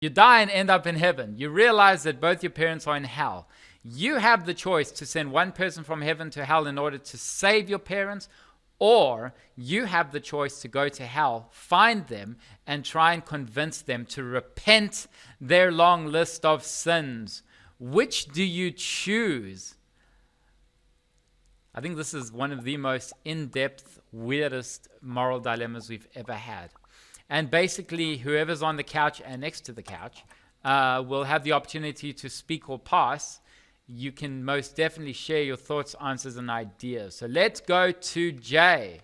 You die and end up in heaven. You realize that both your parents are in hell. You have the choice to send one person from heaven to hell in order to save your parents, or you have the choice to go to hell, find them, and try and convince them to repent their long list of sins. Which do you choose? I think this is one of the most in-depth, weirdest moral dilemmas we've ever had. And basically, whoever's on the couch and next to the couch will have the opportunity to speak or pass. You can most definitely share your thoughts, answers, and ideas. So let's go to Jay.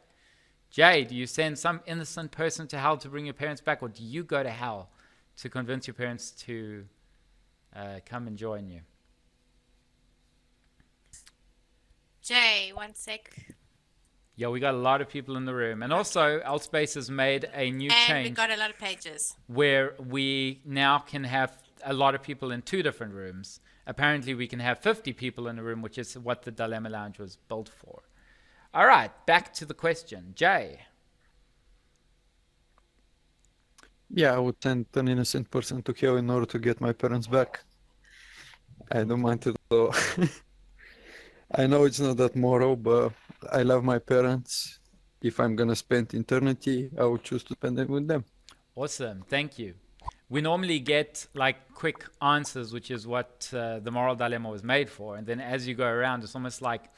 Jay, do you send some innocent person to hell to bring your parents back, or do you go to hell to convince your parents to come and join you? Jay, 1 sec. Yeah, we got a lot of people in the room. And also, ALTSPACE has made a new change. And we got a lot of pages. Where we now can have a lot of people in 2 different rooms. Apparently, we can have 50 people in a room, which is what the Dilemma Lounge was built for. All right, back to the question. Jay. Yeah, I would send an innocent person to hell in order to get my parents back. I don't mind it at all. I know it's not that moral, but I love my parents. If I'm gonna spend eternity, I would choose to spend it with them. Awesome, thank you. We normally get like quick answers, which is what the moral dilemma was made for. And then as you go around, it's almost like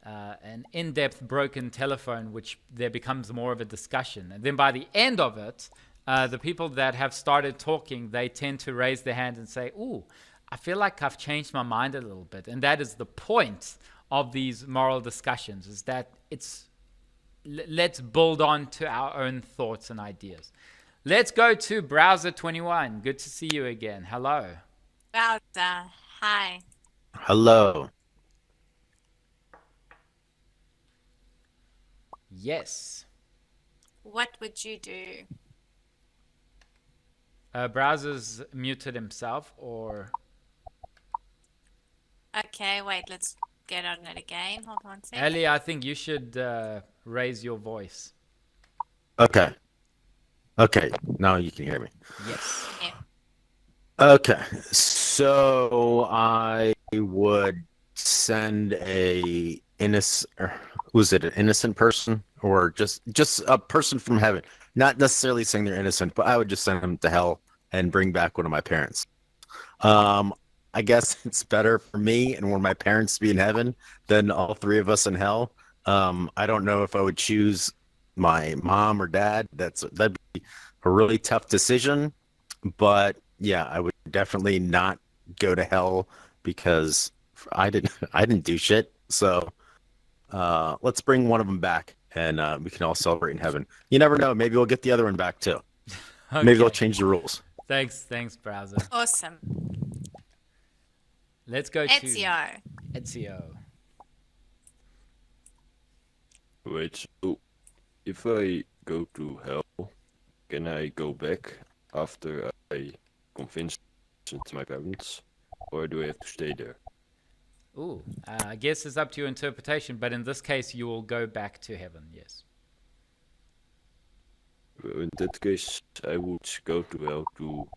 an in-depth broken telephone, which there becomes more of a discussion. And then by the end of it, the people that have started talking, they tend to raise their hand and say, ooh, I feel like I've changed my mind a little bit. And that is the point of these moral discussions, is that let's build on to our own thoughts and ideas. Let's go to Browser21. Good to see you again. Hello. Browser, hi. Hello. Yes. What would you do? Browser's muted himself, or... Okay, wait, let's get on it again. Hold on 1 second. Ellie, I think you should raise your voice. Okay. Okay, now you can hear me. Yes. Yeah. Okay, so I would send a innocent, was it an innocent person, or just a person from heaven? Not necessarily saying they're innocent, but I would just send them to hell and bring back one of my parents. I guess it's better for me and one of my parents to be in heaven than all 3 of us in hell. I don't know if I would choose my mom or dad. That'd be a really tough decision, but yeah, I would definitely not go to hell because I didn't do shit. So let's bring one of them back, and we can all celebrate in heaven. You never know, maybe we'll get the other one back too. Okay. Maybe they'll change the rules. Thanks, Browser. Awesome. Let's go Ezio. to Ezio. Wait, so if I go to hell, can I go back after I convince my parents, or do I have to stay there? Ooh, I guess it's up to your interpretation, but in this case, you will go back to heaven, yes. Well, in that case, I would go to hell to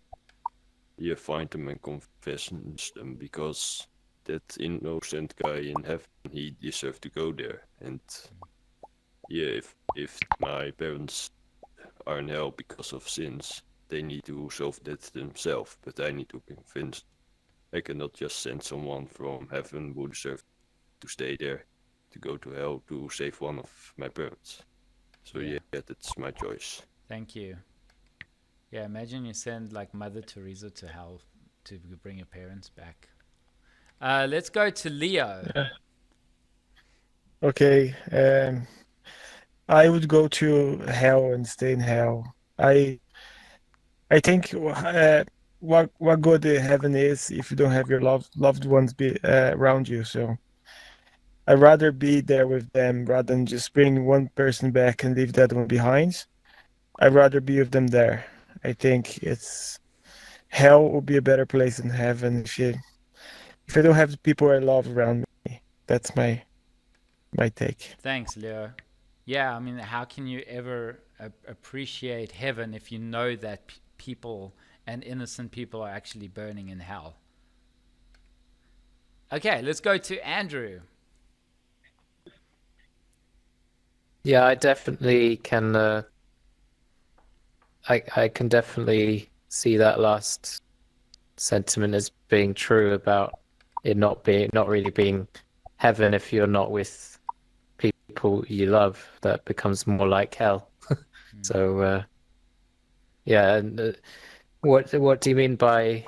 find them and confess them, because that innocent guy in heaven, he deserved to go there. And yeah, if my parents are in hell because of sins, they need to solve that themselves, but I need to convince. I cannot just send someone from heaven who deserves to stay there to go to hell to save one of my parents. So yeah, that's my choice. Thank you. Yeah, imagine you send like Mother Teresa to hell to bring your parents back. Let's go to Leo. Okay, I would go to hell and stay in hell. I think what good heaven is if you don't have your loved ones be around you. So I'd rather be there with them rather than just bring one person back and leave the other one behind. I'd rather be with them there. I think hell will be a better place than heaven if I don't have the people I love around me. That's my take. Thanks, Leo. Yeah, I mean, how can you ever appreciate heaven if you know that people and innocent people are actually burning in hell. Okay, let's go to Andrew. Yeah, I definitely can. I can definitely see that last sentiment as being true about it not really being heaven if you're not with people you love. That becomes more like hell. So yeah, and what do you mean by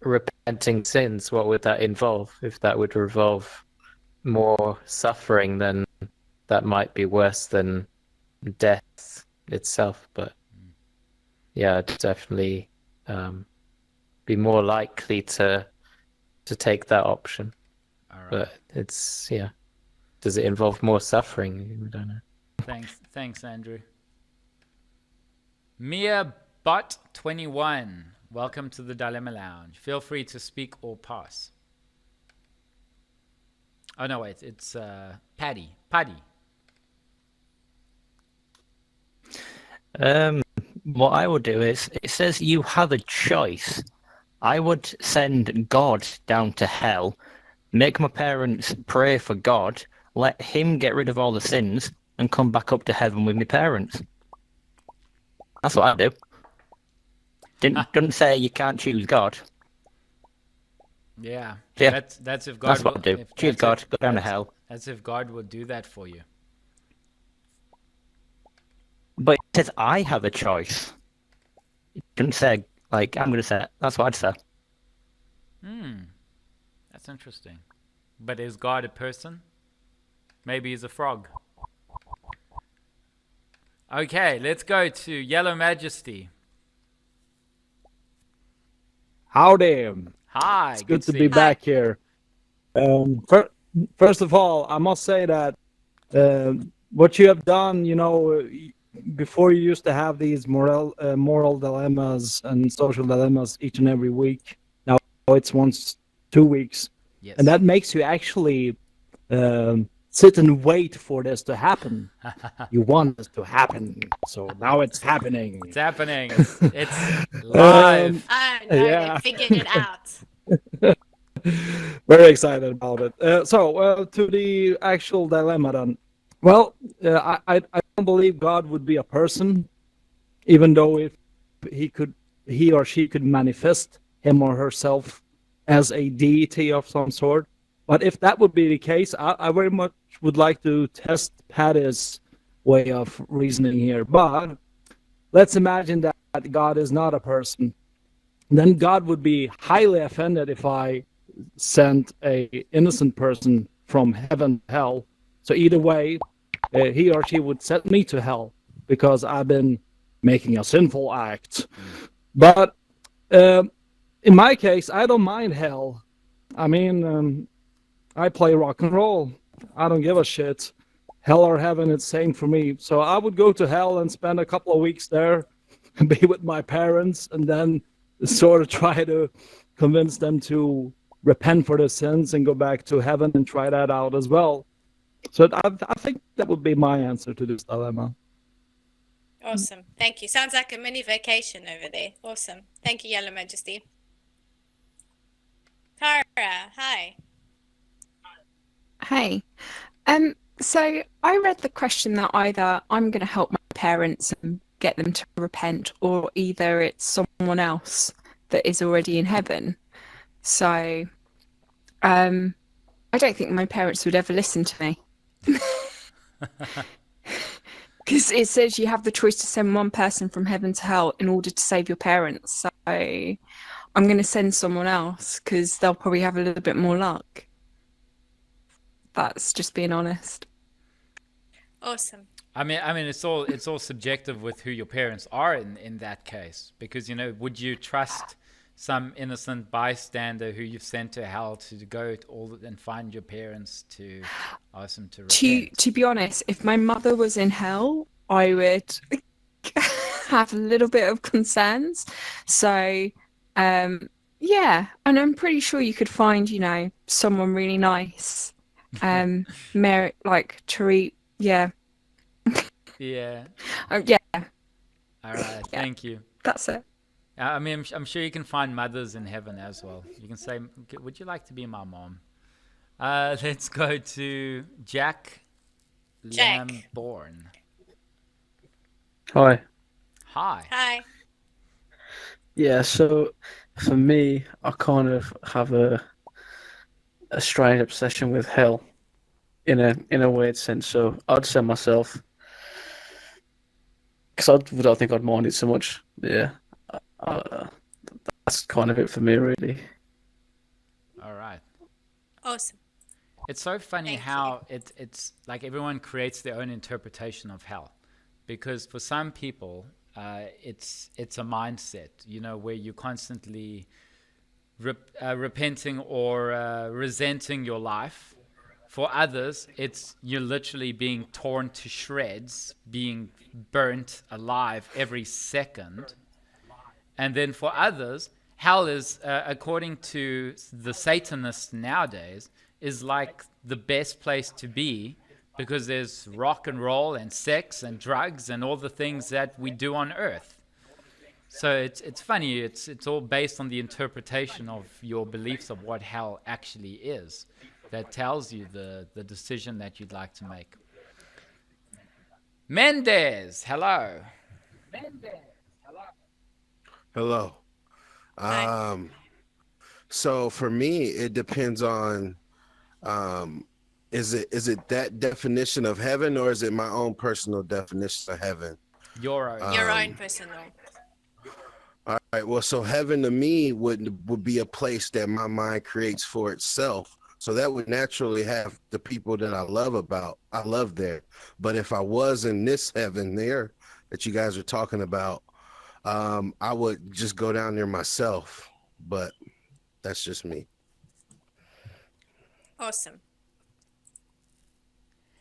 repenting sins? What would that involve? If that would involve more suffering, then that might be worse than death itself. But yeah, I'd definitely be more likely to take that option. All right. But it's does it involve more suffering? We don't know. Thanks, Andrew. Mia Butt 21, welcome to the Dilemma Lounge. Feel free to speak or pass. Oh no, wait, it's Paddy. What I would do is, it says you have a choice. I would send God down to hell, make my parents pray for God, let him get rid of all the sins, and come back up to heaven with my parents. That's what I do. Didn't say you can't choose God. Yeah. Yeah. That's if God. That's what I do. Choose God, go down to hell. That's if God would do that for you. But it says I have a choice. It didn't say, like, I'm going to say it. That's what I'd say. That's interesting. But is God a person? Maybe he's a frog. Okay, let's go to Yellow Majesty. Howdy. Hi. It's good to see be you. back here. First of all, I must say that what you have done, before you used to have these moral dilemmas and social dilemmas each and every week. Now it's once 2 weeks. Yes. And that makes you actually sit and wait for this to happen. You want this to happen. So now it's happening. It's happening. It's live. Oh no, Yeah. they figured it out. Very excited about it. So to the actual dilemma then. Well, I don't believe God would be a person, even though if he or she could manifest him or herself as a deity of some sort. But if that would be the case, I very much would like to test Paddy's way of reasoning here. But let's imagine that God is not a person. Then God would be highly offended if I sent a innocent person from heaven to hell. So either way, he or she would send me to hell because I've been making a sinful act. But in my case, I don't mind hell. I mean, I play rock and roll. I don't give a shit. Hell or heaven, it's same for me. So I would go to hell and spend a couple of weeks there and be with my parents and then sort of try to convince them to repent for their sins and go back to heaven and try that out as well. So I think that would be my answer to this dilemma. Awesome. Thank you. Sounds like a mini vacation over there. Awesome. Thank you, Yellow Majesty. Tara, hi. Hey. So I read the question that either I'm going to help my parents and get them to repent, or either it's someone else that is already in heaven. So I don't think my parents would ever listen to me. Because it says you have the choice to send one person from heaven to hell in order to save your parents. So I'm going to send someone else because they'll probably have a little bit more luck. That's just being honest. Awesome. I mean, it's all subjective with who your parents are in that case, because would you trust some innocent bystander who you've sent to hell to go and find your parents to ask them to repent? To be honest, if my mother was in hell, I would have a little bit of concerns. So, yeah, and I'm pretty sure you could find, someone really nice, like Tariq, yeah. Yeah. Yeah. All right. Thank you. That's it. I mean, I'm sure you can find mothers in heaven as well. You can say, "Would you like to be my mom?" Let's go to Jack Jack. Lamborn. Hi. Hi. Hi. Yeah, so for me, I kind of have a strange obsession with hell in a weird sense. So I'd say myself, because I don't think I'd mind it so much. Yeah, that's kind of it for me, really. All right. Awesome. It's so funny Thank how it's like everyone creates their own interpretation of hell, because for some people, it's a mindset, where you're constantly repenting or resenting your life. For others, it's you're literally being torn to shreds, being burnt alive every second. And then for others, hell is, according to the Satanists nowadays, is like the best place to be because there's rock and roll and sex and drugs and all the things that we do on earth. So it's funny. It's all based on the interpretation of your beliefs of what hell actually is. That tells you the decision that you'd like to make. Mendez, hello. Hello. Hi. So for me, it depends on is it that definition of heaven or is it my own personal definition of heaven? Your own. Your own personal. All right. Well, so heaven to me would be a place that my mind creates for itself. So that would naturally have the people that I love there. But if I was in this heaven there that you guys are talking about, I would just go down there myself. But that's just me. Awesome.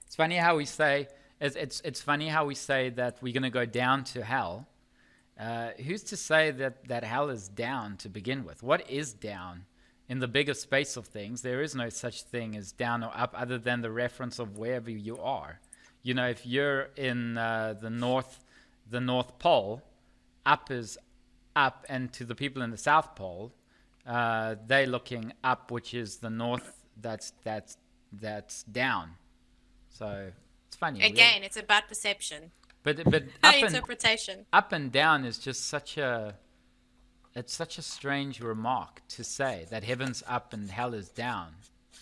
It's funny how we say it's funny how we say that we're going to go down to hell. Who's to say that hell is down to begin with? What is down? In the bigger space of things, there is no such thing as down or up other than the reference of wherever you are. If you're in the North Pole, up is up, and to the people in the South Pole, they're looking up, which is the north. That's down. So it's funny. Again, it's about perception. But interpretation. Up and down is just such a strange remark to say that heaven's up and hell is down.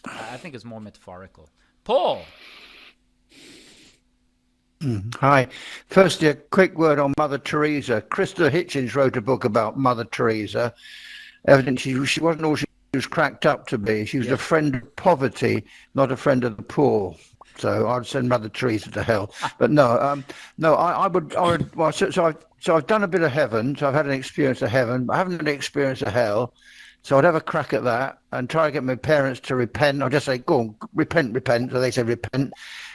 I think it's more metaphorical. Paul. Hi. Firstly, a quick word on Mother Teresa. Krista Hitchens wrote a book about Mother Teresa. Evidently, she wasn't all she was cracked up to be. She was a friend of poverty, not a friend of the poor. So I'd send Mother Teresa to hell. But no, I would. Well, so I've done a bit of heaven. So I've had an experience of heaven. I haven't had an experience of hell. So I'd have a crack at that and try to get my parents to repent. I'd just say, go on, repent. So they said repent.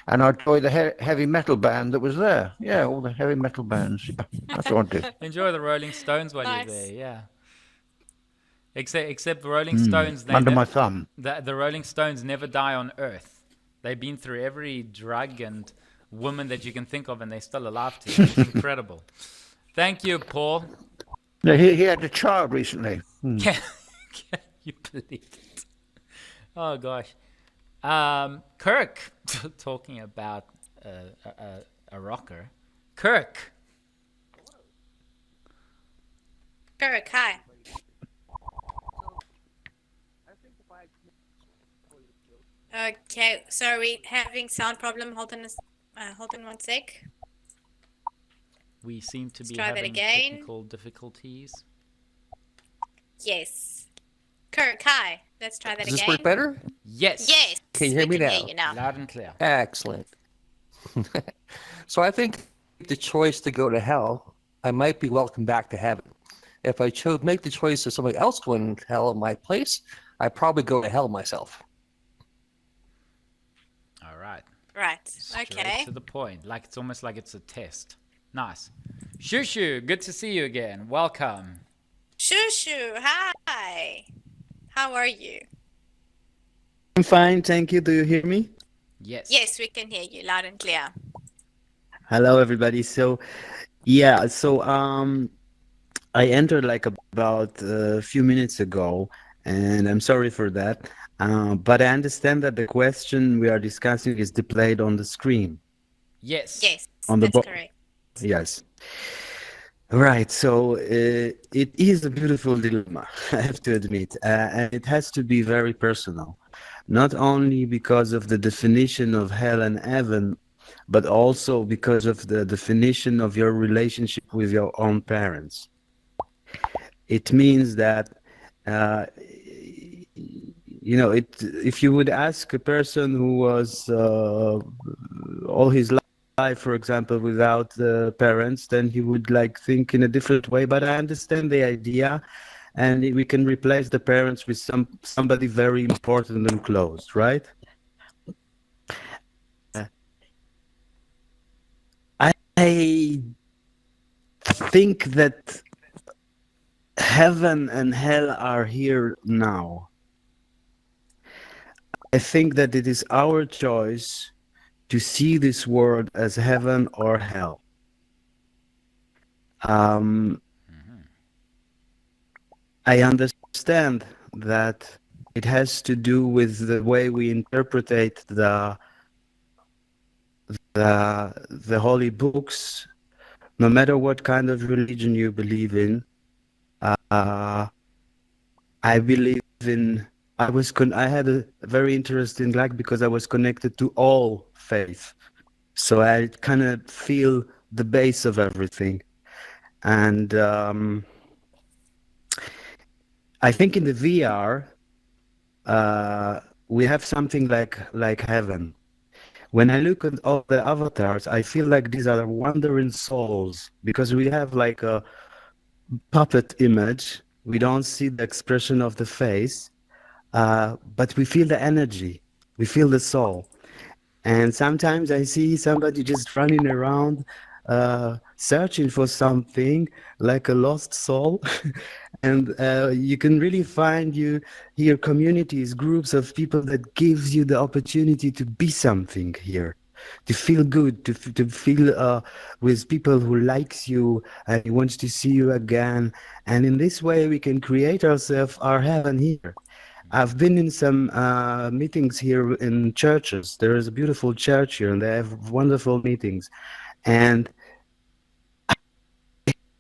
And I'd join the heavy metal band that was there. Yeah, all the heavy metal bands. That's what I'd do. Enjoy the Rolling Stones while you're there, yeah. Except the Rolling Stones. Under my thumb. The Rolling Stones never die on Earth. They've been through every drug and woman that you can think of, and they're still alive today. It's incredible. Thank you, Paul. Yeah, he had a child recently. Can you believe it? Oh, gosh. Kirk, talking about a rocker. Kirk. Kirk, hi. Okay, so are we having sound problem? Hold on one sec. We seem to be try that having again. technical difficulties. Yes. Kirk, hi. Let's try that Does again. this work better? Yes. Yes. Can you hear me we can now? Hear you now? Loud and clear. Excellent. So I think the choice to go to hell, I might be welcome back to heaven. If I make the choice of somebody else going to hell in my place, I'd probably go to hell myself. All right. Right. Straight Okay. to the point. Like it's almost like it's a test. Nice. Shushu, good to see you again. Welcome. Shushu, hi. How are you? I'm fine, thank you. Do you hear me? Yes. Yes, we can hear you loud and clear. Hello, everybody. So, yeah. So, I entered like about a few minutes ago, and I'm sorry for that. But I understand that the question we are discussing is displayed on the screen. Yes. Yes, On the that's correct. Yes. Right. So it is a beautiful dilemma, I have to admit, and it has to be very personal, not only because of the definition of hell and heaven, but also because of the definition of your relationship with your own parents. It means that, you know, if you would ask a person who was all his life, for example, without parents, then he would like think in a different way. But I understand the idea, and we can replace the parents with somebody very important and close, right? I think that heaven and hell are here now. I think that it is our choice to see this world as heaven or hell. I understand that it has to do with the way we interpret the holy books, no matter what kind of religion you believe in. I believe in. I had a very interesting life because I was connected to all faith, so I kind of feel the base of everything, and I think in the VR we have something like heaven. When I look at all the avatars, I feel like these are wandering souls because we have like a puppet image. We don't see the expression of the face, but we feel the energy. We feel the soul. And sometimes I see somebody just running around searching for something like a lost soul. And you can really find here communities, groups of people that gives you the opportunity to be something here, to feel good, to feel with people who likes you and wants to see you again. And in this way, we can create ourselves our heaven here. I've been in some meetings here in churches. There is a beautiful church here, and they have wonderful meetings. And I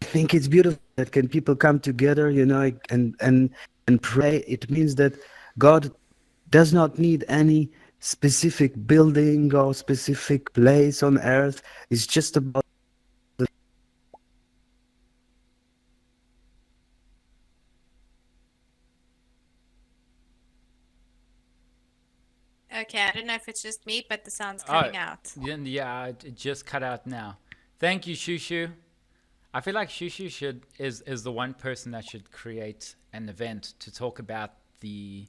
think it's beautiful that can people come together, you know, and pray. It means that God does not need any specific building or specific place on earth. It's just about Okay, I don't know if it's just me, but the sound's cutting out. Yeah, it just cut out now. Thank you, Shushu. I feel like Shushu is the one person that should create an event to talk about the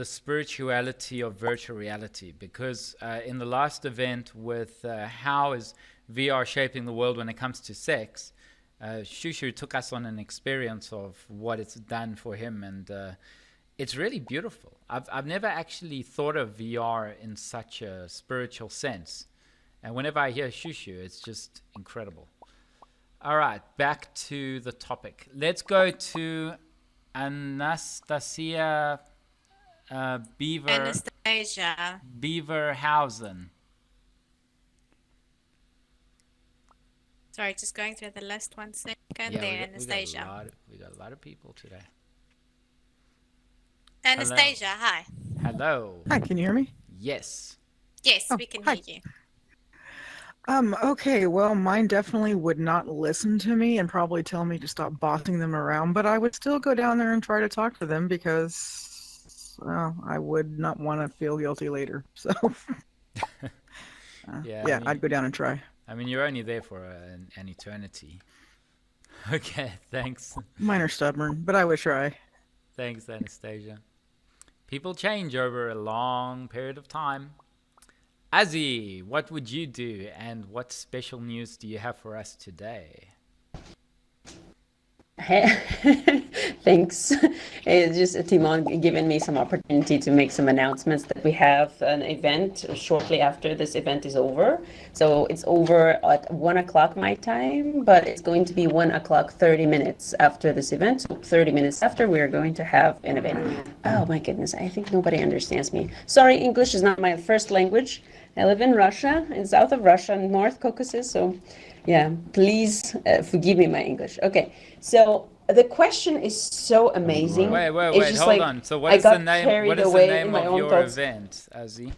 spirituality of virtual reality, because in the last event with how is VR shaping the world when it comes to sex, Shushu took us on an experience of what it's done for him, and it's really beautiful. I've never actually thought of VR in such a spiritual sense, and whenever I hear Shushu, it's just incredible. All right, back to the topic. Let's go to Anastasia Anastasia. Beaverhausen. Sorry, just going through the list 1 second. Yeah, there, Anastasia. We got a lot of people today. Anastasia, hi. Hello. Hi, can you hear me? Yes. Yes, we can hear you. Okay, well, mine definitely would not listen to me and probably tell me to stop bossing them around, but I would still go down there and try to talk to them because, well, I would not want to feel guilty later. So, Yeah, yeah, I mean, I'd go down and try. I mean, you're only there for an eternity. Okay, thanks. Mine are stubborn, but I would try. Thanks, Anastasia. People change over a long period of time. Azzy, what would you do, and what special news do you have for us today? Thanks. It's just Timon giving me some opportunity to make some announcements that we have an event shortly after this event is over. So it's over at 1 o'clock my time, but it's going to be 1 o'clock 30 minutes after this event. So 30 minutes after, we're going to have an event. Oh my goodness, I think nobody understands me. Sorry, English is not my first language. I live in Russia, in south of Russia, North Caucasus, so yeah, please forgive me my English. Okay, so the question is so amazing. Wait, It's just hold like, on. So I what is the got name? carried What is the away name in my of own your thoughts. event, Azzy?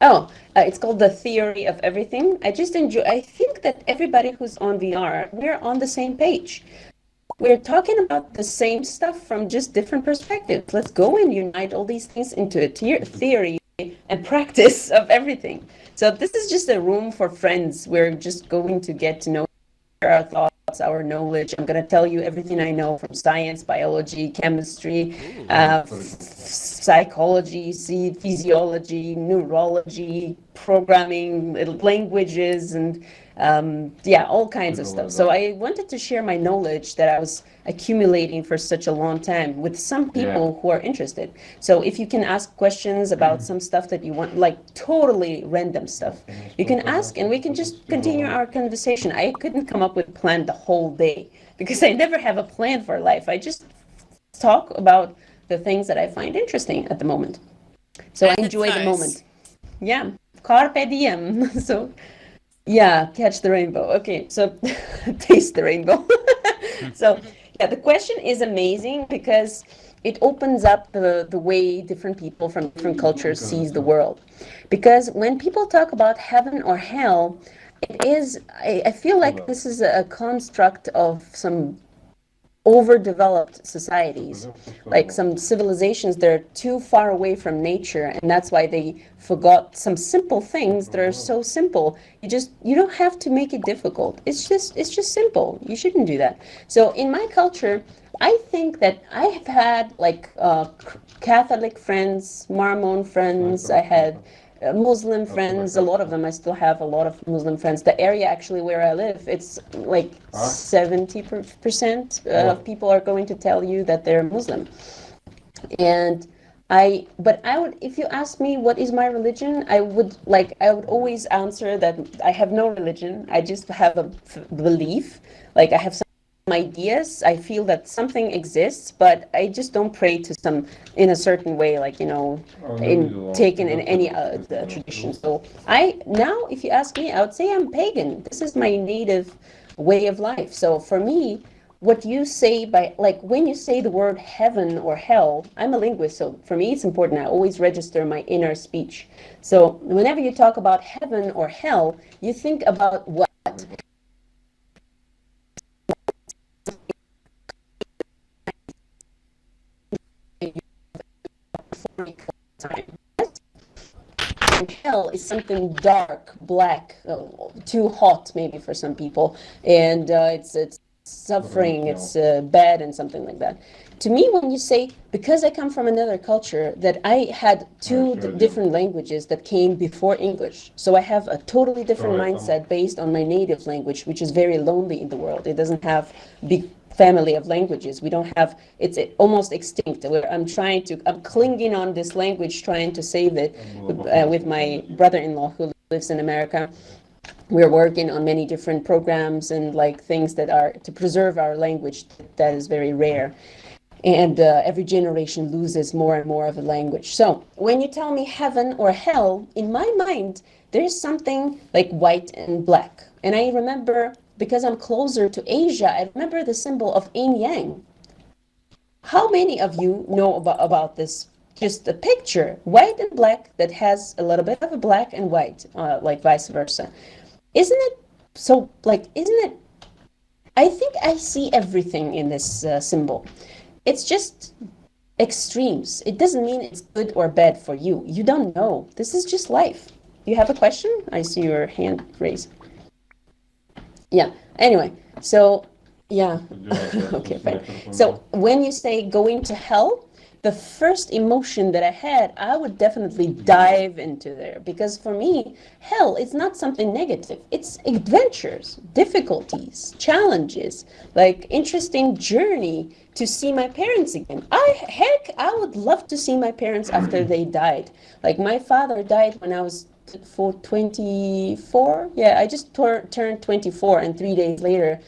Oh, it's called The Theory of Everything. I just enjoy, I think that everybody who's on VR, we're on the same page. We're talking about the same stuff from just different perspectives. Let's go and unite all these things into a theory and practice of everything. So this is just a room for friends. We're just going to get to know our thoughts, our knowledge. I'm going to tell you everything I know from science, biology, chemistry, psychology, physiology, neurology, programming, languages, and yeah, all kinds of stuff. So I wanted to share my knowledge that I was accumulating for such a long time with some people who are interested. So if you can ask questions about some stuff that you want, like totally random stuff, you can ask and we can just continue our conversation. I couldn't come up with a plan the whole day because I never have a plan for life. I just talk about the things that I find interesting at the moment. So I enjoy the moment. Yeah, carpe diem. So yeah, catch the rainbow. Okay, so taste the rainbow. So yeah, the question is amazing because it opens up the way different people from different cultures sees the world. Because when people talk about heaven or hell, it is, I feel like this is a construct of some overdeveloped societies, like some civilizations that are too far away from nature, and that's why they forgot some simple things that are so simple. You don't have to make it difficult. It's just simple. You shouldn't do that. So in my culture, I think that I have had like Catholic friends, Mormon friends. I had Muslim friends, a lot of them. I still have a lot of Muslim friends. The area actually where I live, it's like 70% of people are going to tell you that they're Muslim. And but I would, if you ask me what is my religion, I would always answer that I have no religion. I just have a belief. Like I have some ideas. I feel that something exists, but I just don't pray to some in a certain way, like taken in any tradition. So now, if you ask me, I would say I'm pagan. This is my native way of life. So for me, what you say when you say the word heaven or hell, I'm a linguist, so for me it's important. I always register my inner speech. So whenever you talk about heaven or hell, you think about what? And hell is something dark, black, too hot maybe for some people, and it's suffering, it's bad and something like that. To me, when you say, because I come from another culture, that I had two different languages that came before English, so I have a totally different mindset based on my native language, which is very lonely in the world. It doesn't have big family of languages. We don't have, it's almost extinct. I'm clinging on this language, trying to save it with my brother-in-law who lives in America. We're working on many different programs and like things that are to preserve our language that is very rare. And every generation loses more and more of a language. So when you tell me heaven or hell, in my mind, there's something like white and black. And I remember, because I'm closer to Asia, I remember the symbol of yin yang. How many of you know about this? Just a picture, white and black, that has a little bit of a black and white, like vice versa. Isn't it so, I think I see everything in this symbol. It's just extremes. It doesn't mean it's good or bad for you. You don't know. This is just life. You have a question? I see your hand raised. Yeah, anyway, so, yeah, okay, fine. So when you say going to hell, the first emotion that I had, I would definitely dive into there, because for me, hell is not something negative. It's adventures, difficulties, challenges, like interesting journey to see my parents again. I would love to see my parents after they died. Like my father died when I was 24. Yeah, I just turned 24, and 3 days later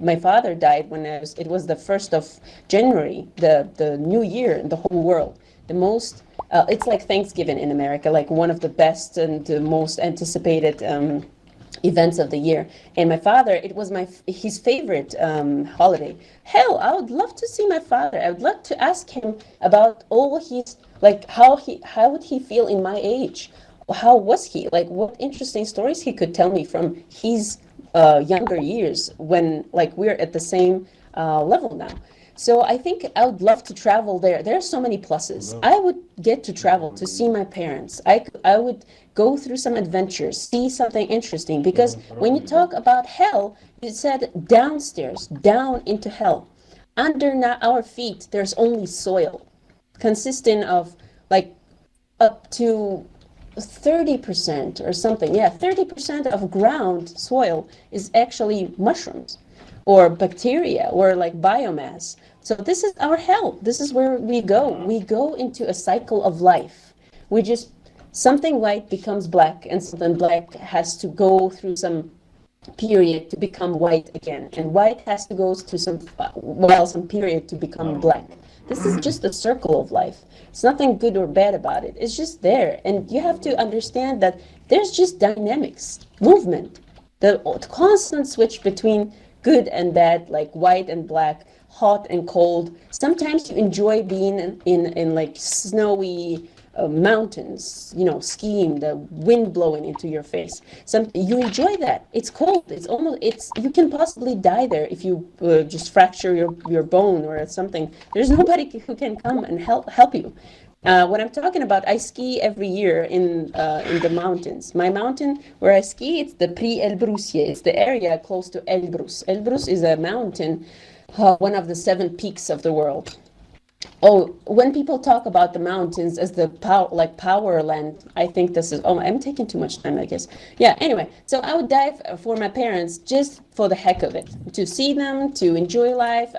my father died when it was the 1st of January, the new year in the whole world. The most it's like Thanksgiving in America, like one of the best and the most anticipated events of the year. And my father, it was his favorite holiday. Hell, I would love to see my father. I would love to ask him about all his, like how would he feel in my age? How was he? Like what interesting stories he could tell me from his younger years, when like we're at the same level now. So I think I would love to travel there. There are so many pluses. I would get to travel to see my parents. I would go through some adventures, see something interesting, because when you talk about hell, you said downstairs, down into hell. Under our feet, there's only soil, consisting of like up to 30% or something. Yeah, 30% of ground soil is actually mushrooms or bacteria or like biomass. So this is our hell. This is where we go. We go into a cycle of life. We just, something white becomes black, and something black has to go through some period to become white again, and white has to go to some period to become black. This is just a circle of life. It's nothing good or bad about it. It's just there, and you have to understand that there's just dynamics, movement, the constant switch between good and bad, like white and black, hot and cold. Sometimes you enjoy being in like snowy mountains, skiing, the wind blowing into your face. You enjoy that. It's cold. You can possibly die there if you just fracture your bone or something. There's nobody who can come and help you. What I'm talking about, I ski every year in the mountains. My mountain where I ski, it's the Prix Elbrusier. It's the area close to Elbrus. Elbrus is a mountain, one of the 7 peaks of the world. Oh, when people talk about the mountains as the power land, I think this is, I'm taking too much time, I guess. Yeah, anyway, so I would dive for my parents just for the heck of it, to see them, to enjoy life.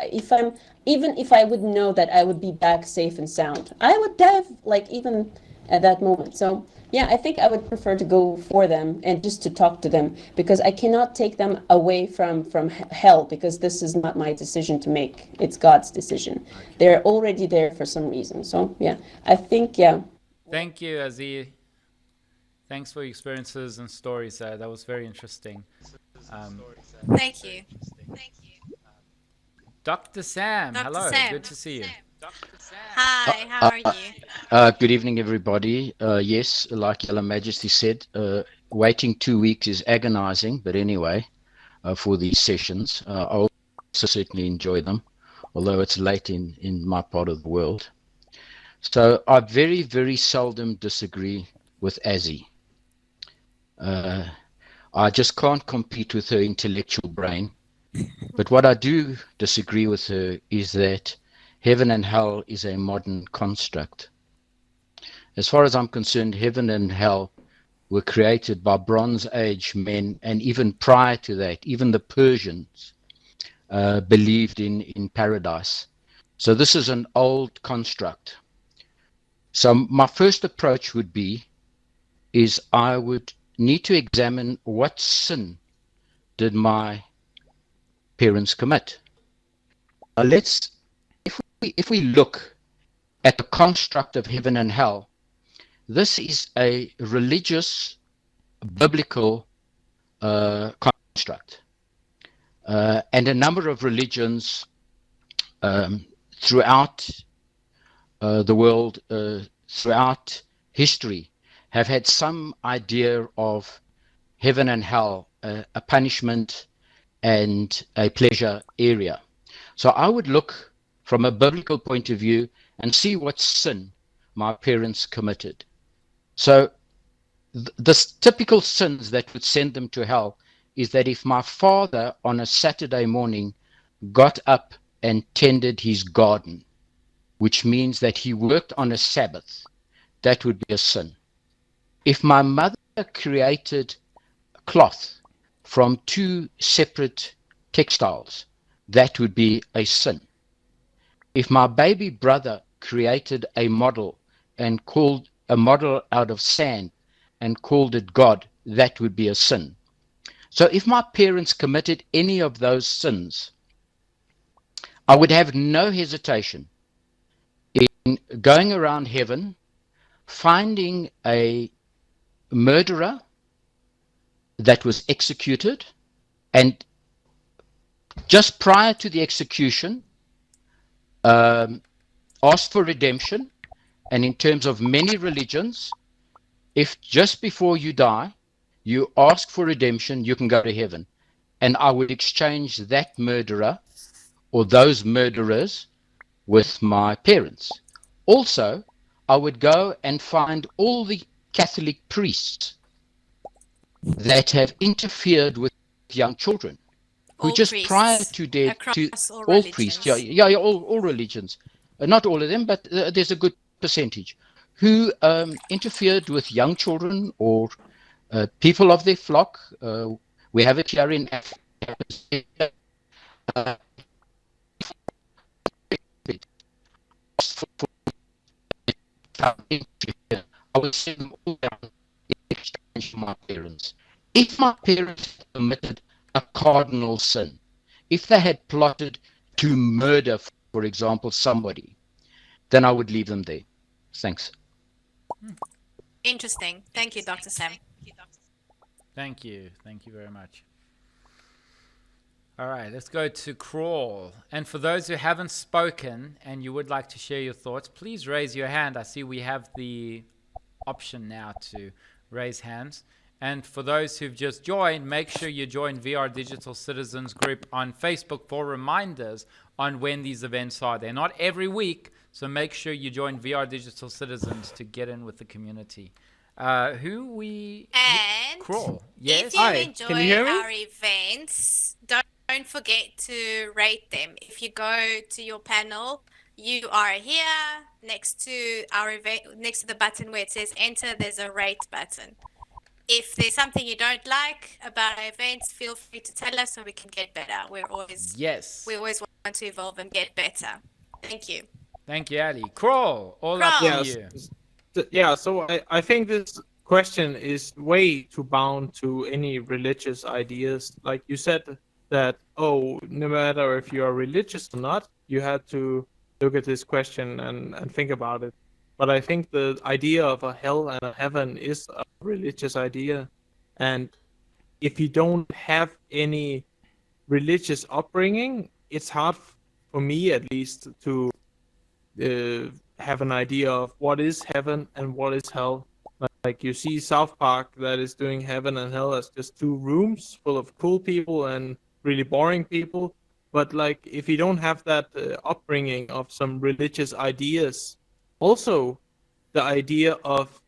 Even if I would know that I would be back safe and sound, I would dive like even at that moment. So yeah, I think I would prefer to go for them and just to talk to them, because I cannot take them away from hell, because this is not my decision to make. It's God's decision. They're already there for some reason. So yeah, I think, yeah. Thank you, Aziz. Thanks for your experiences and stories. That was very interesting. Thank you. Dr. Sam, Dr. hello. Sam. Good to see you. Hi, how are you? Good evening, everybody. Yes, like Yellow Majesty said, waiting 2 weeks is agonizing, but anyway, for these sessions, I also certainly enjoy them, although it's late in my part of the world. So I very, very seldom disagree with Azzy. I just can't compete with her intellectual brain. But what I do disagree with her is that heaven and hell is a modern construct. As far as I'm concerned, heaven and hell were created by Bronze Age men, and even prior to that, even the Persians believed in paradise. So this is an old construct. So my first approach would be, I would need to examine what sin did my parents commit. If we look at the construct of heaven and hell, this is a religious, biblical construct. And a number of religions throughout the world, throughout history, have had some idea of heaven and hell, a punishment and a pleasure area. So I would look from a biblical point of view and see what sin my parents committed. So the typical sins that would send them to hell is that if my father on a Saturday morning got up and tended his garden, which means that he worked on a Sabbath, that would be a sin. If my mother created cloth from two separate textiles, that would be a sin. If my baby brother created a model and called a model out of sand and called it God, that would be a sin. So if my parents committed any of those sins, I would have no hesitation in going around heaven, finding a murderer that was executed, and just prior to the execution, ask for redemption. And in terms of many religions, if just before you die, you ask for redemption, you can go to heaven. And I would exchange that murderer or those murderers with my parents. Also, I would go and find all the Catholic priests that have interfered with young children, who All just prior priests to their across all all priests, religions. all religions, not all of them, but there's a good percentage who interfered with young children or people of their flock. We have it here in Africa. I would send them all down in exchange for my parents. If my parents had committed a cardinal sin, if they had plotted to murder, for example, somebody, then I would leave them there. Thanks. Interesting. Thank you, Dr. Sam. Thank you. Thank you very much. All right, let's go to Crawl. And for those who haven't spoken and you would like to share your thoughts, please raise your hand. I see we have the option now to raise hands. And for those who've just joined, make sure you join VR Digital Citizens Group on Facebook for reminders on when these events are. They're not every week, so make sure you join VR Digital Citizens to get in with the community. Crawl. Yes. If you enjoy our events, don't forget to rate them. If you go to your panel, you are here next to our event, next to the button where it says enter, there's a rate button. If there's something you don't like about our events, feel free to tell us so we can get better. We always want to evolve and get better. Thank you. Thank you, Ali. Crawl, all up to you. Yeah, so I think this question is way too bound to any religious ideas. Like you said that, no matter if you are religious or not, you had to look at this question and think about it. But I think the idea of a hell and a heaven is a religious idea. And if you don't have any religious upbringing, it's hard for me at least to have an idea of what is heaven and what is hell. Like you see South Park that is doing heaven and hell as just two rooms full of cool people and really boring people. But like if you don't have that upbringing of some religious ideas, also the idea of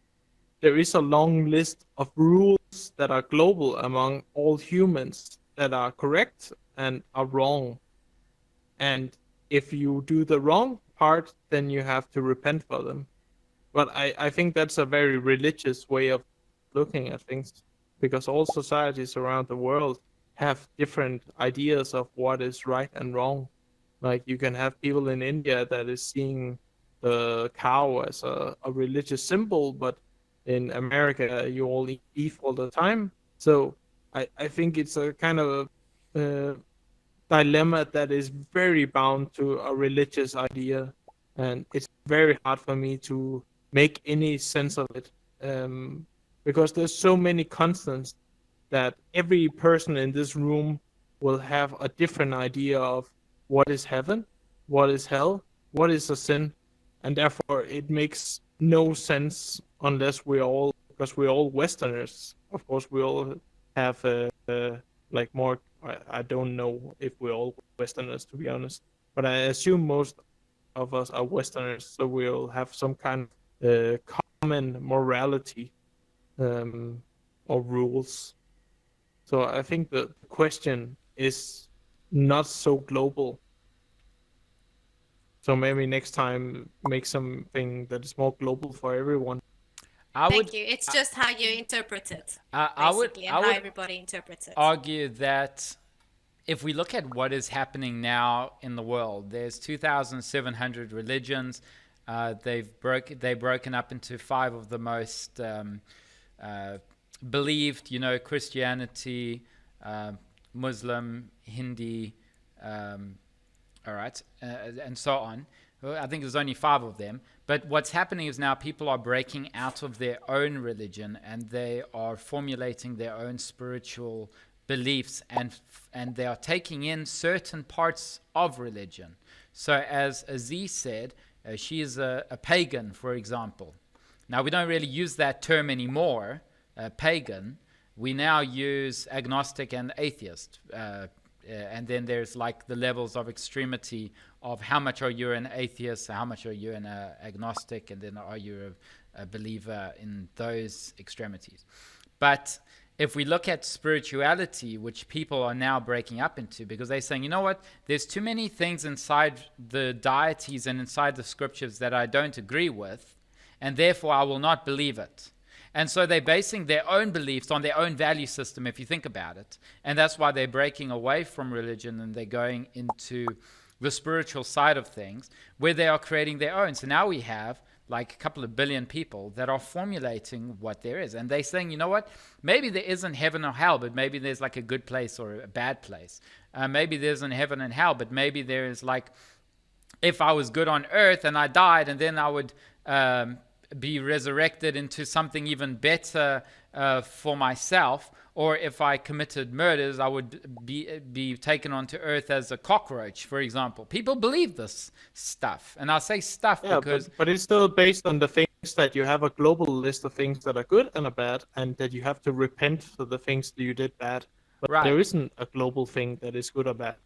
there is a long list of rules that are global among all humans that are correct and are wrong. And if you do the wrong part, then you have to repent for them. But I think that's a very religious way of looking at things, because all societies around the world have different ideas of what is right and wrong. Like you can have people in India that is seeing the cow as a religious symbol, but in America you all eat beef all the time. So I think it's a kind of a dilemma that is very bound to a religious idea, and it's very hard for me to make any sense of it, because there's so many constants that every person in this room will have a different idea of what is heaven, what is hell, what is a sin, and therefore it makes no sense unless because we're all Westerners. Of course, we all have like more. I don't know if we're all Westerners, to be honest, but I assume most of us are Westerners, so we'll have some kind of common morality or rules. So I think the question is not so global. So maybe next time make something that is more global for everyone. Thank you. It's just how you interpret it, basically, and how everybody interprets it. Argue that if we look at what is happening now in the world, there's 2,700 religions. They've broken up into 5 of the most believed, you know, Christianity, Muslim, Hindi, all right, and so on. I think there's only 5 of them. But what's happening is now people are breaking out of their own religion and they are formulating their own spiritual beliefs, and they are taking in certain parts of religion. So as Aziz said, she is a pagan, for example. Now, we don't really use that term anymore, pagan. We now use agnostic and atheist. And then there's like the levels of extremity of how much are you an atheist, how much are you an agnostic, and then are you a believer in those extremities. But if we look at spirituality, which people are now breaking up into, because they're saying, you know what, there's too many things inside the deities and inside the scriptures that I don't agree with, and therefore I will not believe it. And so they're basing their own beliefs on their own value system, if you think about it. And that's why they're breaking away from religion and they're going into the spiritual side of things, where they are creating their own. So now we have like a couple of billion people that are formulating what there is. And they're saying, you know what, maybe there isn't heaven or hell, but maybe there's like a good place or a bad place. Maybe there isn't heaven and hell, but maybe there is like, if I was good on earth and I died, and then I would be resurrected into something even better for myself, or if I committed murders, I would be taken onto earth as a cockroach, for example. People believe this stuff, and I say stuff because... But it's still based on the things that you have a global list of things that are good and are bad, and that you have to repent for the things that you did bad. But right. There isn't a global thing that is good or bad.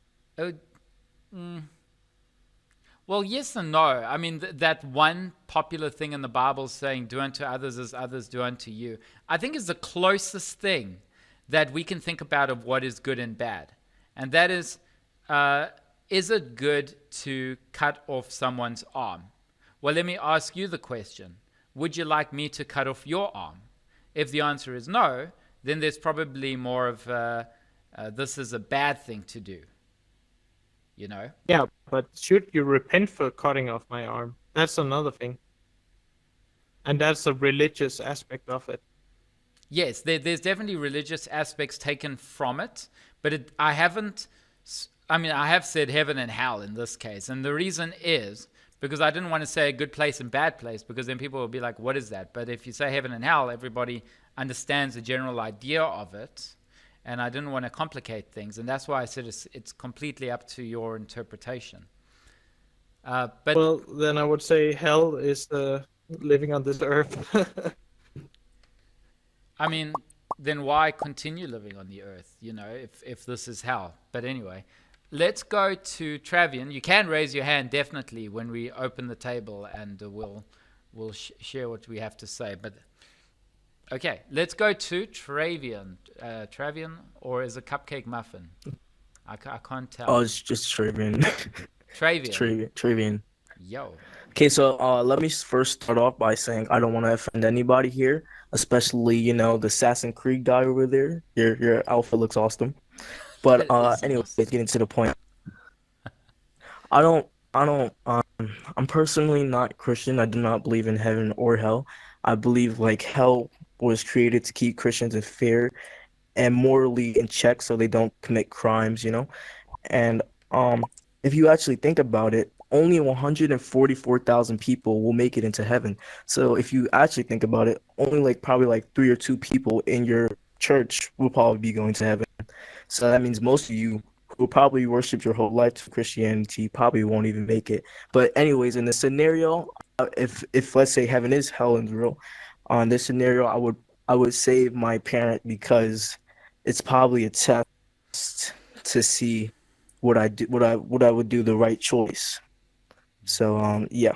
Well, yes and no. I mean, that one popular thing in the Bible saying, do unto others as others do unto you, I think is the closest thing that we can think about of what is good and bad. And that is it good to cut off someone's arm? Well, let me ask you the question. Would you like me to cut off your arm? If the answer is no, then there's probably more of this is a bad thing to do. You know? Yeah, but should you repent for cutting off my arm? That's another thing. And that's a religious aspect of it. Yes, there's definitely religious aspects taken from it, but I have said heaven and hell in this case. And the reason is because I didn't want to say a good place and bad place, because then people will be like, what is that? But if you say heaven and hell, everybody understands the general idea of it. And I didn't want to complicate things. And that's why I said it's completely up to your interpretation. But well, then I would say hell is living on this earth. I mean, then why continue living on the earth, you know, if this is hell? But anyway, let's go to Travian. You can raise your hand, definitely, when we open the table, and we'll share what we have to say. But okay, let's go to Travian. Travian, or is it Cupcake Muffin? I can't tell. Oh, it's just Travian. Travian. Travian. Yo. Okay, so let me first start off by saying I don't want to offend anybody here, especially, you know, the Assassin's Creed guy over there. Your outfit looks awesome. But anyways, getting to the point. I'm personally not Christian. I do not believe in heaven or hell. I believe like hell was created to keep Christians in fear and morally in check so they don't commit crimes, you know. And if you actually think about it, only 144,000 people will make it into heaven. So if you actually think about it, only probably 3 or 2 people in your church will probably be going to heaven. So that means most of you who probably worship your whole life to Christianity probably won't even make it. But anyways, in the scenario, if let's say heaven is hell and real, on this scenario, I would save my parent, because it's probably a test to see what I would do the right choice. So yeah.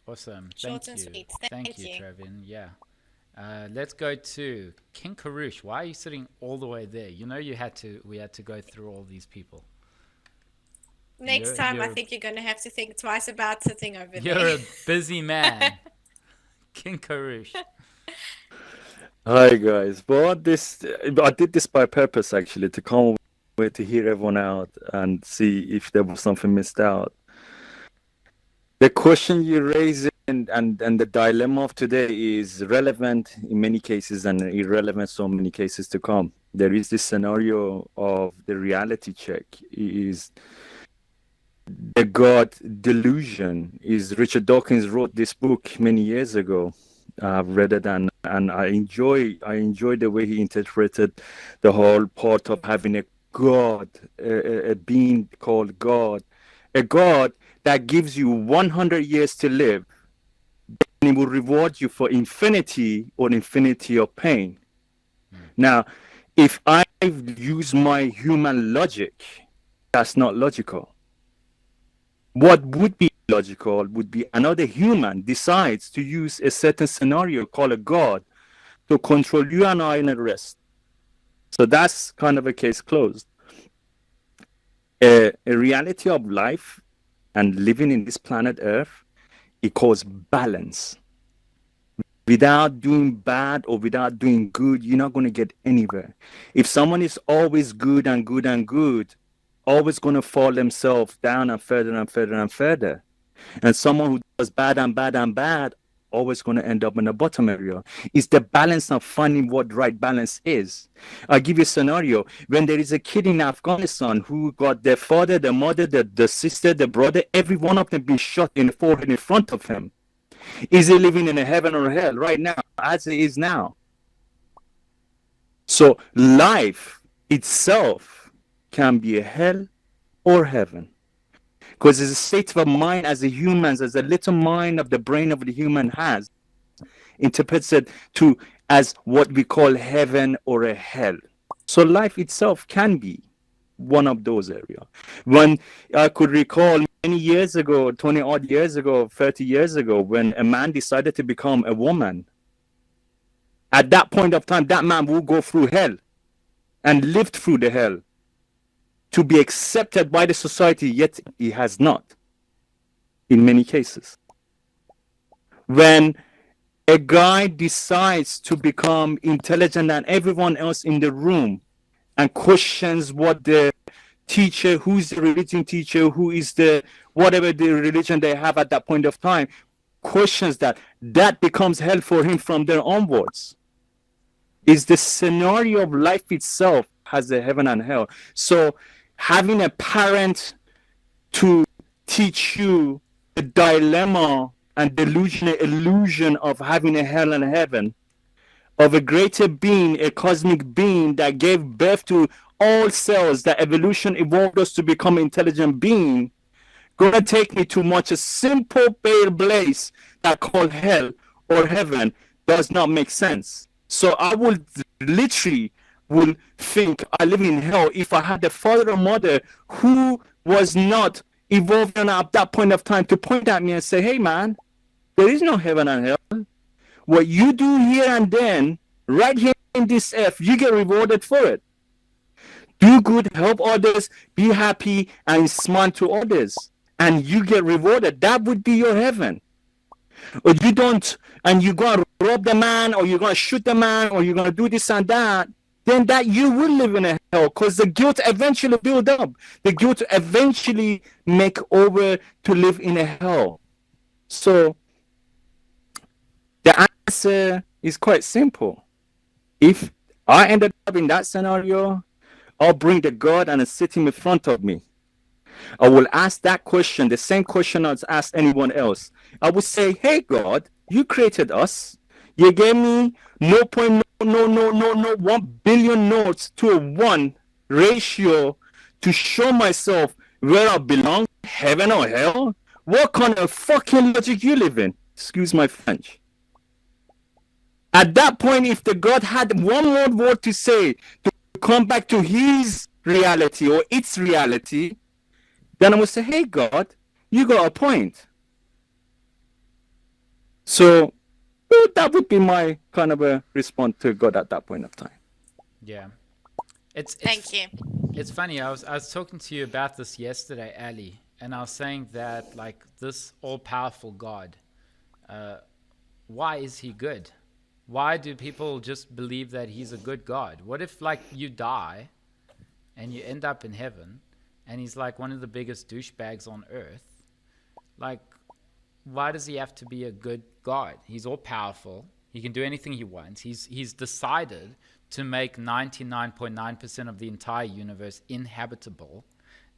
Awesome. Short Thank and you. sweet. Thank you, Travian. Yeah. Let's go to King Karush. Why are you sitting all the way there? You know we had to go through all these people. Next time, I think you're going to have to think twice about sitting over You're there. a busy man. King Karush. Hi guys. Well, I did this by purpose actually to come over to hear everyone out and see if there was something missed out. The question you raise and the dilemma of today is relevant in many cases and irrelevant so many cases to come. There is this scenario of the reality check is the God delusion. Is Richard Dawkins wrote this book many years ago. I've read it and I enjoy the way he interpreted the whole part of having a God, a being called God, a God that gives you 100 years to live, and he will reward you for infinity or infinity of pain. Now, if I use my human logic, that's not logical. What would be logical would be another human decides to use a certain scenario called a God to control you and I and the rest. So that's kind of a case closed. A reality of life and living in this planet Earth, it calls balance. Without doing bad or without doing good, you're not going to get anywhere. If someone is always good and good and good, always going to fall themselves down and further and further and further. And someone who does bad and bad and bad, always going to end up in the bottom area. It's the balance of finding what right balance is. I'll give you a scenario. When there is a kid in Afghanistan who got their father, the mother, the sister, the brother, every one of them being shot in the forehead in front of him. Is he living in a heaven or hell right now, as he is now? So life itself can be a hell or heaven. Because it's a state of mind as a human, as a little mind of the brain of the human has, interprets it to as what we call heaven or a hell. So life itself can be one of those areas. When I could recall many years ago, 20 odd years ago, 30 years ago, when a man decided to become a woman, at that point of time, that man will go through hell and lived through the hell to be accepted by the society, yet he has not in many cases. When a guy decides to become intelligent than everyone else in the room and questions what the teacher, who is the religion teacher, who is the whatever the religion they have at that point of time, questions that becomes hell for him from there onwards. Is the scenario of life itself has a heaven and hell. So having a parent to teach you the dilemma and delusional illusion of having a hell and a heaven, of a greater being, a cosmic being that gave birth to all cells, that evolution evolved us to become intelligent being, gonna take me to much a simple pale place that called hell or heaven does not make sense. So I would literally will think I live in hell if I had a father or mother who was not evolved enough at that point of time to point at me and say, hey man, there is no heaven and hell. What you do here and then, right here in this earth, you get rewarded for it. Do good, help others, be happy, and smile to others, and you get rewarded. That would be your heaven. Or you don't, and you're going to rob the man, or you're going to shoot the man, or you're going to do this and that, then that you will live in a hell, because the guilt eventually build up. The guilt eventually make over to live in a hell. So the answer is quite simple. If I ended up in that scenario, I'll bring the God and sit him in front of me. I will ask that question, the same question I'd ask anyone else. I would say, hey God, you created us. You gave me 1 billion notes to a 1 ratio to show myself where I belong, heaven or hell. What kind of fucking logic you live in? Excuse my French. At that point, if the God had one more word to say to come back to his reality or its reality, then I would say, hey God, you got a point. So that would be my kind of a response to God at that point of time. Yeah. Thank you. It's funny. I was talking to you about this yesterday, Ali, and I was saying that like this all-powerful God, why is he good? Why do people just believe that he's a good God? What if like you die and you end up in heaven and he's like one of the biggest douchebags on earth? Like, why does he have to be a good God? He's all powerful. He can do anything he wants. He's decided to make 99.9% of the entire universe inhabitable,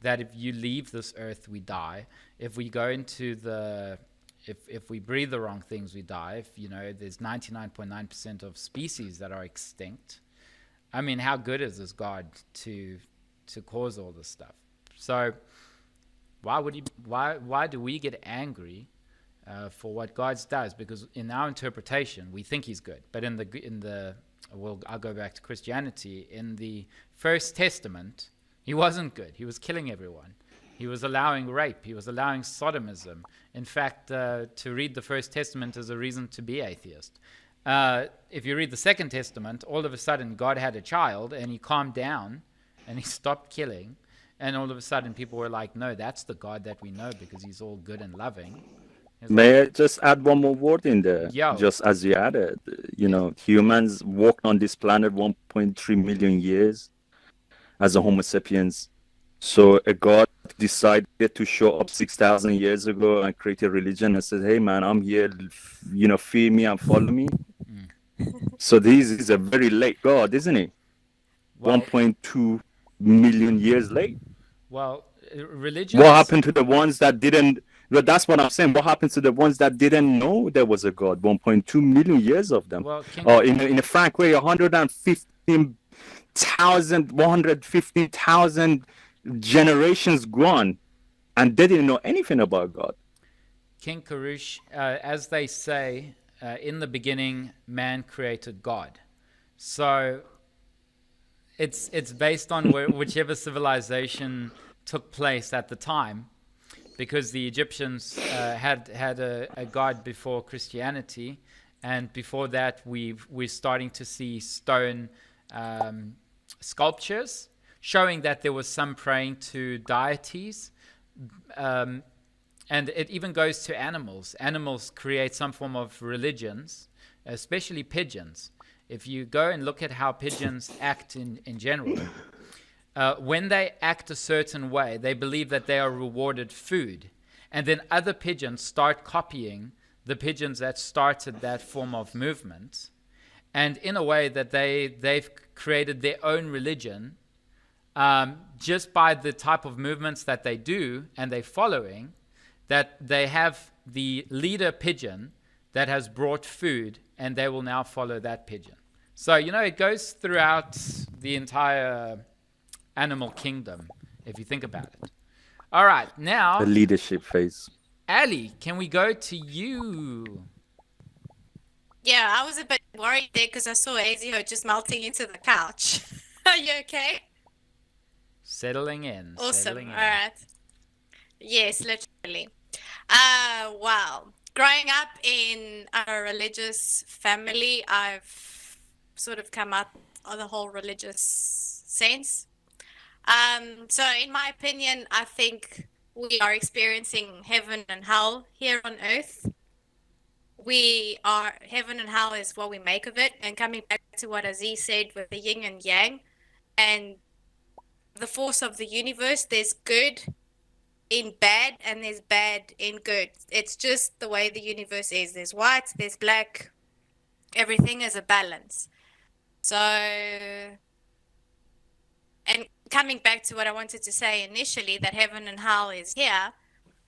that if you leave this earth, we die. If we go into the if we breathe the wrong things, we die. If, you know, there's 99.9% of species that are extinct. I mean, how good is this God to cause all this stuff? So why do we get angry for what God does? Because in our interpretation, we think he's good. But I'll go back to Christianity. In the First Testament, he wasn't good. He was killing everyone. He was allowing rape. He was allowing sodomism. In fact, to read the First Testament is a reason to be atheist. If you read the Second Testament, all of a sudden God had a child and he calmed down and he stopped killing. And all of a sudden people were like, no, that's the God that we know because he's all good and loving. May I just add one more word in there? Yo. Just as you added, you know, humans walked on this planet 1.3 million years as a Homo sapiens. So a God decided to show up 6,000 years ago and create a religion and said, hey man, I'm here, you know, fear me and follow me. So this is a very late God, isn't it? Well, 1.2 million years late. Well, religion. What happened to the ones that didn't? But that's what I'm saying. What happened to the ones that didn't know there was a God? 1.2 million years of them. Well, Or in a frank way, 115,000 generations gone, and they didn't know anything about God. King Karush, as they say, in the beginning, man created God. So it's based on whichever civilization took place at the time, because the Egyptians had a god before Christianity, and before that we're starting to see stone sculptures showing that there was some praying to deities, and it even goes to animals. Animals create some form of religions, especially pigeons. If you go and look at how pigeons act in general, when they act a certain way, they believe that they are rewarded food. And then other pigeons start copying the pigeons that started that form of movement. And in a way that they've created their own religion just by the type of movements that they do and they're following, that they have the leader pigeon that has brought food, and they will now follow that pigeon. So, you know, it goes throughout the entire animal kingdom, if you think about it. All right, now... The leadership phase. Ali, can we go to you? Yeah, I was a bit worried there because I saw Azio just melting into the couch. Are you okay? Settling in. Awesome. Settling in. All right. Yes, literally. Wow. Growing up in a religious family, I've sort of come up on the whole religious sense. So in my opinion, I think we are experiencing heaven and hell here on earth. Heaven and hell is what we make of it. And coming back to what Aziz said with the yin and yang and the force of the universe, there's good in bad and there's bad in good. It's just the way the universe is. There's white, there's black, everything is a balance. So, and coming back to what I wanted to say initially, that heaven and hell is here,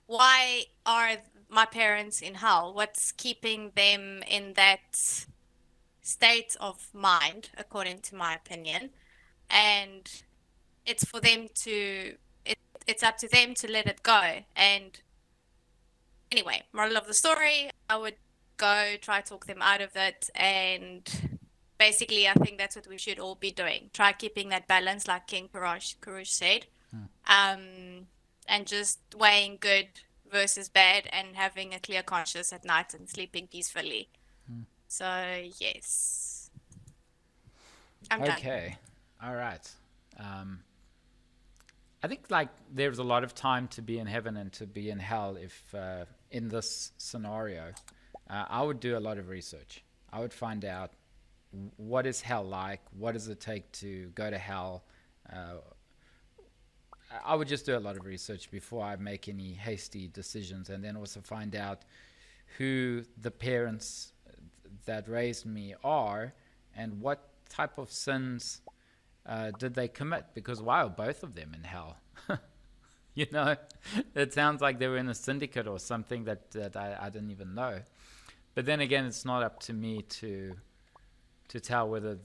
why are my parents in hell? What's keeping them in that state of mind, according to my opinion? And it's for them to, it's up to them to let it go. And anyway, moral of the story, I would go try to talk them out of it. And basically, I think that's what we should all be doing. Try keeping that balance, like King Karush said. And just weighing good versus bad and having a clear conscience at night and sleeping peacefully. So, yes. I'm done. Okay. All right. I think like there's a lot of time to be in heaven and to be in hell. If in this scenario, I would do a lot of research. I would find out what is hell like, what does it take to go to hell. I would just do a lot of research before I make any hasty decisions, and then also find out who the parents that raised me are and what type of sins did they commit, because why are both of them in hell? You know, it sounds like they were in a syndicate or something that I didn't even know. But then again, it's not up to me to tell whether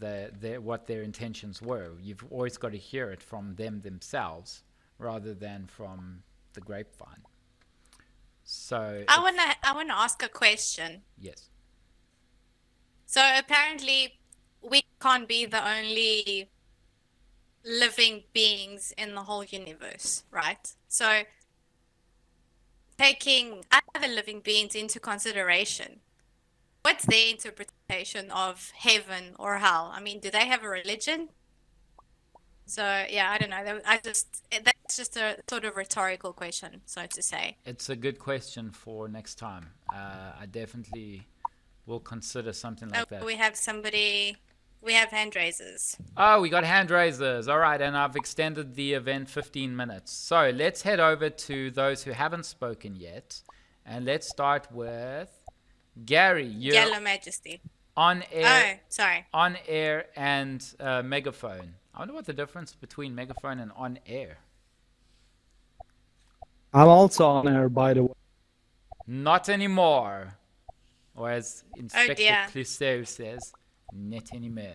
what their intentions were. You've always got to hear it from them themselves rather than from the grapevine. So I wanna ask a question. yes. So apparently we can't be the only living beings in the whole universe, right? So taking other living beings into consideration, what's their interpretation of heaven or hell? I mean, do they have a religion? So yeah, I don't know. That's just a sort of rhetorical question, so to say. It's a good question for next time. I definitely will consider something like that. We have somebody. We have hand raisers. Oh, we got hand raisers. All right, and I've extended the event 15 minutes. So let's head over to those who haven't spoken yet. And let's start with Gary. Yellow Majesty. On air. Oh, sorry. On air and megaphone. I wonder what the difference between megaphone and on air. I'm also on air, by the way. Not anymore. Or as Inspector dear. Clouseau says, not anymore.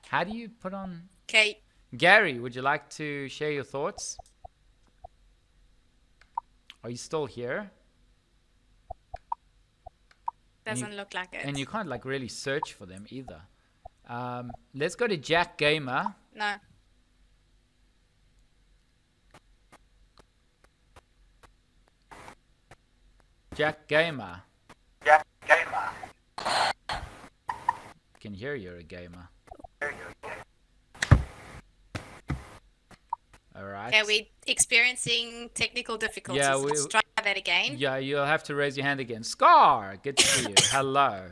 How do you put on... Okay. Gary, would you like to share your thoughts? Are you still here? Doesn't look like it. And you can't like really search for them either. Let's go to Jack Gamer. No. Jack Gamer. Jack Gamer. I can hear you're a gamer. All right. Okay, we're experiencing technical difficulties. Yeah, Let's try that again. Yeah, you'll have to raise your hand again. Scar, good to see you. Hello.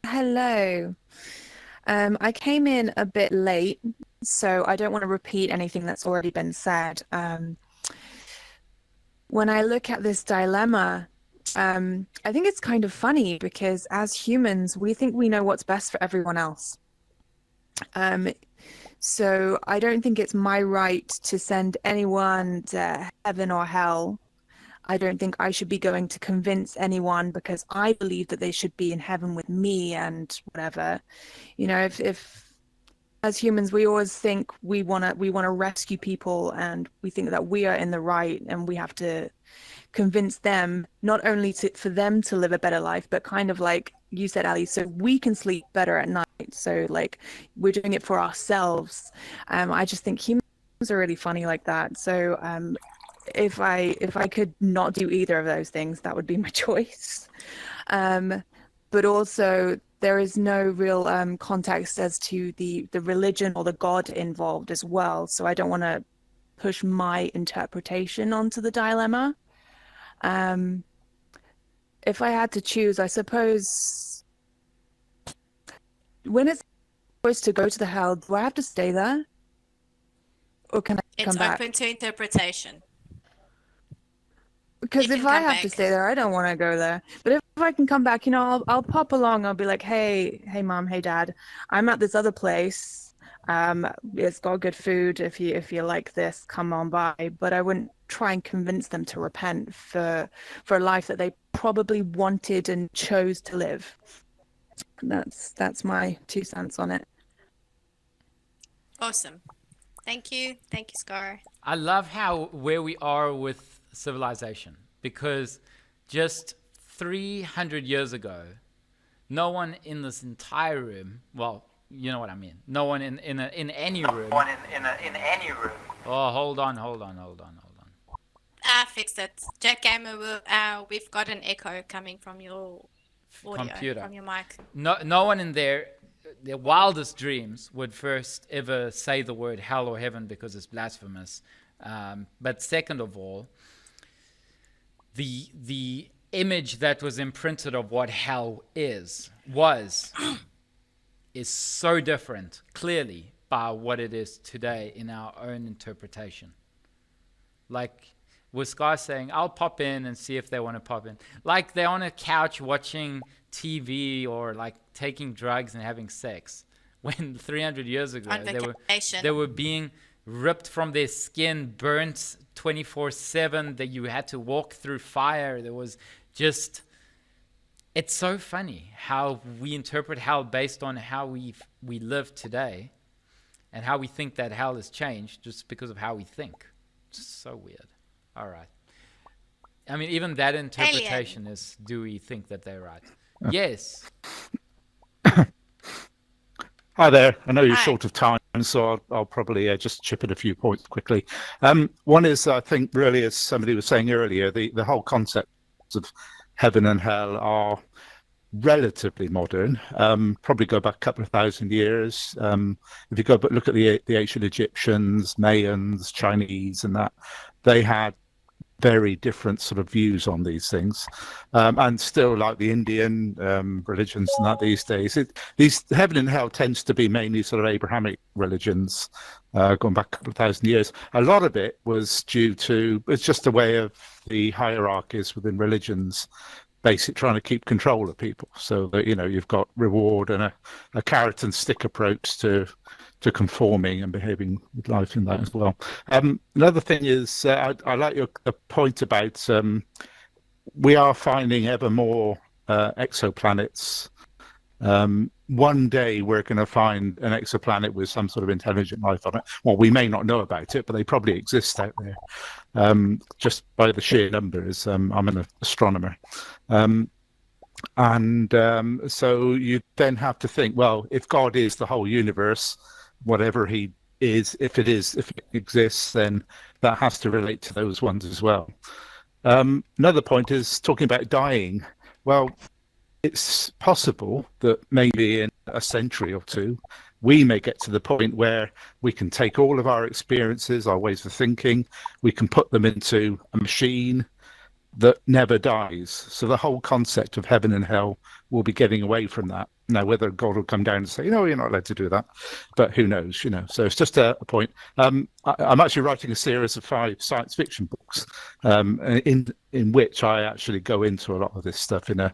Hello. I came in a bit late, so I don't want to repeat anything that's already been said. When I look at this dilemma, I think it's kind of funny because as humans, we think we know what's best for everyone else. So I don't think it's my right to send anyone to heaven or hell. I don't think I should be going to convince anyone because I believe that they should be in heaven with me and whatever. You know, if as humans we always think we wanna rescue people and we think that we are in the right and we have to convince them not only for them to live a better life, but kind of like you said, Ali, so we can sleep better at night. So like we're doing it for ourselves. I just think humans are really funny like that. So if I could not do either of those things, that would be my choice. But also there is no real context as to the religion or the God involved as well. So I don't want to push my interpretation onto the dilemma. If I had to choose, I suppose when it's supposed to go to the hell, do I have to stay there? Or can I come back? It's open to interpretation. Because if I have to stay there, I don't want to go there. But if I can come back, you know, I'll pop along. I'll be like, hey mom, hey dad, I'm at this other place. It's got good food. If you like this, come on by. But I wouldn't try and convince them to repent for a life that they probably wanted and chose to live. That's my 2 cents on it. Awesome. Thank you, Scar. I love where we are with civilization, because just 300 years ago, no one in this entire room, well, you know what I mean, no one in any room. No one in any room. Oh, hold on. I fixed it. Jack Gamer, we've got an echo coming from your audio, Computer. from your mic. No one in there, their wildest dreams would first ever say the word hell or heaven because it's blasphemous. But second of all, the image that was imprinted of what hell is so different, clearly, by what it is today in our own interpretation. Like, was Sky saying, I'll pop in and see if they want to pop in. Like they're on a couch watching TV or like taking drugs and having sex. When 300 years ago, they were being ripped from their skin, burnt 24/7, that you had to walk through fire. There was just, it's so funny how we interpret hell based on how we live today and how we think that hell has changed just because of how we think. It's so weird. All right. I mean, even that interpretation is, do we think that they're right? Yes. Hi there. I know you're short of time, so I'll probably just chip in a few points quickly. One is, I think, really, as somebody was saying earlier, the whole concept of heaven and hell are relatively modern. Probably go back a couple of thousand years. If you go but look at the ancient Egyptians, Mayans, Chinese, and that, they had very different sort of views on these things, and still, like the Indian religions and that these days, these heaven and hell tends to be mainly sort of Abrahamic religions, going back a couple of thousand years. A lot of it was due to, it's just a way of the hierarchies within religions basically trying to keep control of people, so that, you know, you've got reward and a carrot and stick approach to conforming and behaving with life in that as well. Another thing is, I like your point about we are finding ever more exoplanets. One day we're going to find an exoplanet with some sort of intelligent life on it. Well, we may not know about it, but they probably exist out there, just by the sheer numbers. I'm an astronomer. So you then have to think, well, if God is the whole universe, whatever he is, if it exists, then that has to relate to those ones as well. Another point is talking about dying. Well, it's possible that maybe in a century or two, we may get to the point where we can take all of our experiences, our ways of thinking, we can put them into a machine that never dies. So the whole concept of heaven and hell will be getting away from that. Now, whether God will come down and say, no, you're not allowed to do that, but who knows, you know. So it's just a point. I'm actually writing a series of 5 science fiction books, in which I actually go into a lot of this stuff in a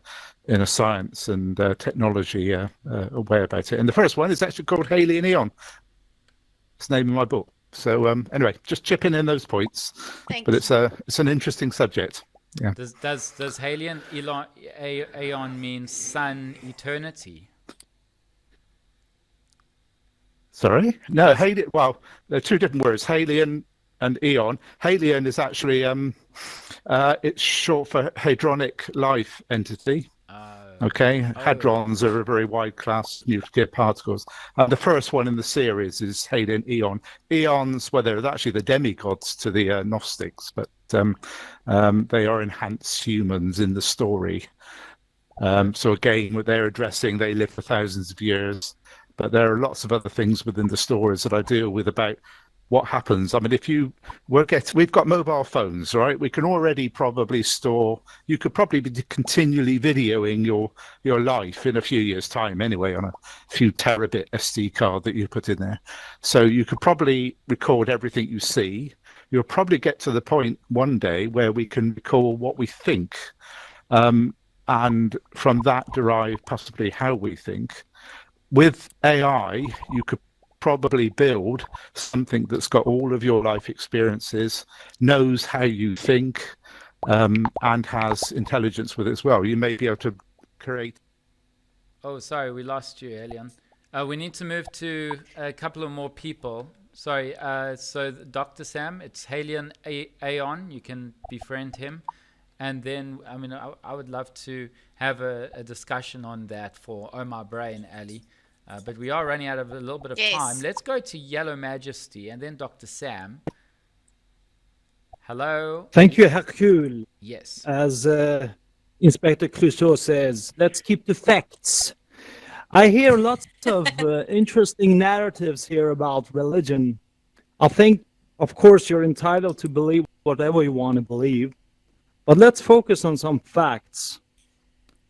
science and technology way about it. And the first one is actually called Haley and Eon. It's the name of my book. So anyway, just chipping in those points. But it's an interesting subject. Yeah. Does Halion Aeon mean sun eternity? Sorry? No, Halion, well, they're 2 different words, Halion and Eon. Halion is actually, it's short for hadronic life entity. Okay, hadrons are a very wide class nuclear particles. The first one in the series is Halion Eon. Eons, well, they're actually the demigods to the Gnostics, but they are enhanced humans in the story. So again, what they're addressing, they live for thousands of years, but there are lots of other things within the stories that I deal with about what happens. I mean, we've got mobile phones, right? We can already probably store, you could probably be continually videoing your life in a few years' time anyway, on a few terabit SD card that you put in there. So you could probably record everything you see. You'll probably get to the point one day where we can recall what we think, and from that derive possibly how we think. With AI, you could probably build something that's got all of your life experiences, knows how you think, and has intelligence with it as well. You may be able to create. Oh, sorry, we lost you, Elian. We need to move to a couple of more people. Sorry, so Dr. Sam, it's Halion Aeon. You can befriend him. And then, I mean, I would love to have a discussion on that for Omar Bray and Ali. But we are running out of a little bit of time. Let's go to Yellow Majesty and then Dr. Sam. Hello. Thank you, Hercule. Yes. As Inspector Clouseau says, let's keep the facts. I hear lots of interesting narratives here about religion. I think, of course, you're entitled to believe whatever you want to believe, but let's focus on some facts,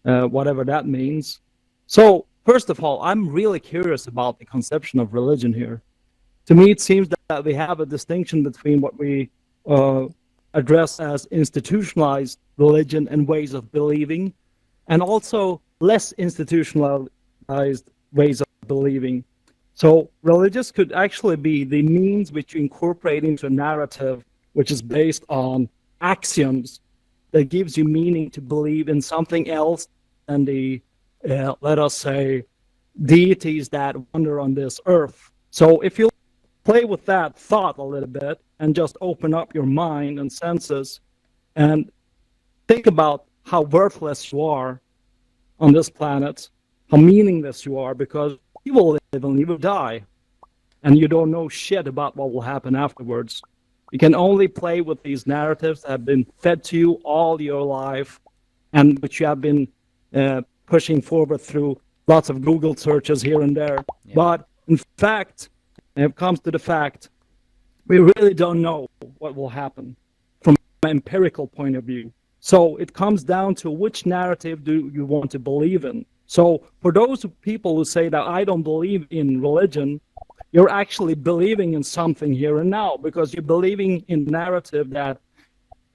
whatever that means. So, first of all, I'm really curious about the conception of religion here. To me, it seems that we have a distinction between what we address as institutionalized religion and ways of believing, and also less institutionalized ways of believing. So religious could actually be the means which you incorporate into a narrative which is based on axioms that gives you meaning to believe in something else than the, let us say, deities that wander on this earth. So if you play with that thought a little bit and just open up your mind and senses and think about how worthless you are on this planet, how meaningless you are, because you will live and you will die, and you don't know shit about what will happen afterwards. You can only play with these narratives that have been fed to you all your life, and which you have been pushing forward through lots of Google searches here and there. Yeah. But in fact, when it comes to the fact, we really don't know what will happen from an empirical point of view. So it comes down to which narrative do you want to believe in. So for those people who say that I don't believe in religion, you're actually believing in something here and now, because you're believing in the narrative that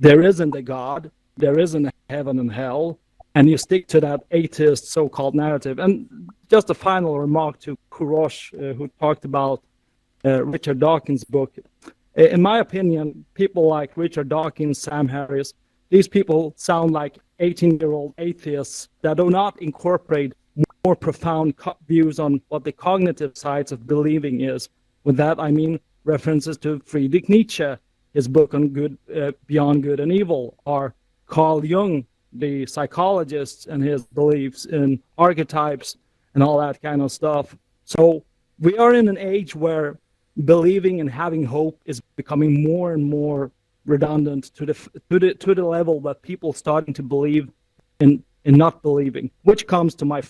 there isn't a God, there isn't a heaven and hell, and you stick to that atheist so-called narrative. And just a final remark to Kurosh, who talked about Richard Dawkins' book. In my opinion, people like Richard Dawkins, Sam Harris, these people sound like 18-year-old atheists that do not incorporate more profound views on what the cognitive sides of believing is. With that, I mean references to Friedrich Nietzsche, his book on good, Beyond Good and Evil, or Carl Jung, the psychologist, and his beliefs in archetypes and all that kind of stuff. So we are in an age where believing and having hope is becoming more and more redundant to the level that people starting to believe in not believing, which comes to my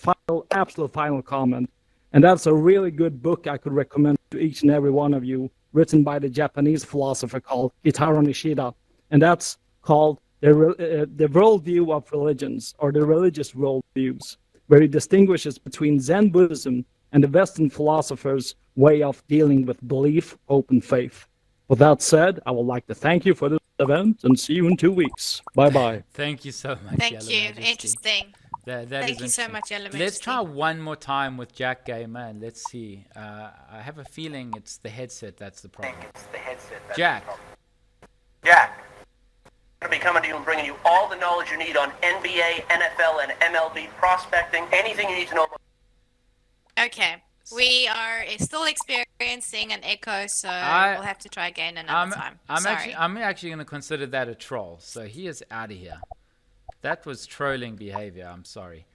absolute final comment. And that's a really good book I could recommend to each and every one of you, written by the Japanese philosopher called Kitaro Nishida. And that's called the worldview of religions, or the religious worldviews, where he distinguishes between Zen Buddhism and the Western philosophers' way of dealing with belief, hope, and faith. With that said, I would like to thank you for this event and see you in 2 weeks. Bye-bye. Thank you so much, Thank Yellow you. Majesty. Interesting. Thank you so much, Yellow Let's Majesty. try one more time with Jack Gamer, and let's see. I have a feeling it's the headset that's the problem. It's the headset. Jack. Jack. I'm going to be coming to you and bringing you all the knowledge you need on NBA, NFL, and MLB prospecting. Anything you need to know about. Okay. We are still experiencing an echo, so we'll have to try again another time. I'm actually going to consider that a troll. So he is out of here. That was trolling behavior. I'm sorry.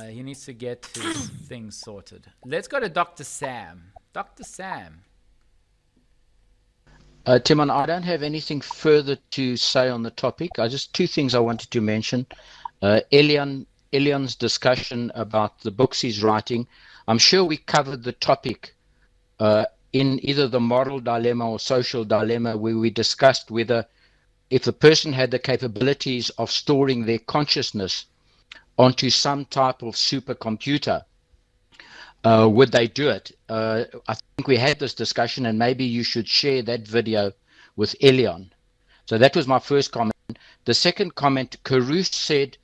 He needs to get his things sorted. Let's go to Dr. Sam. Dr. Sam. Timon, I don't have anything further to say on the topic. Just two things I wanted to mention. Elion's discussion about the books he's writing. I'm sure we covered the topic in either the moral dilemma or social dilemma, where we discussed whether if the person had the capabilities of storing their consciousness onto some type of supercomputer, would they do it? I think we had this discussion, and maybe you should share that video with Elion. So that was my first comment. The second comment, Karush said,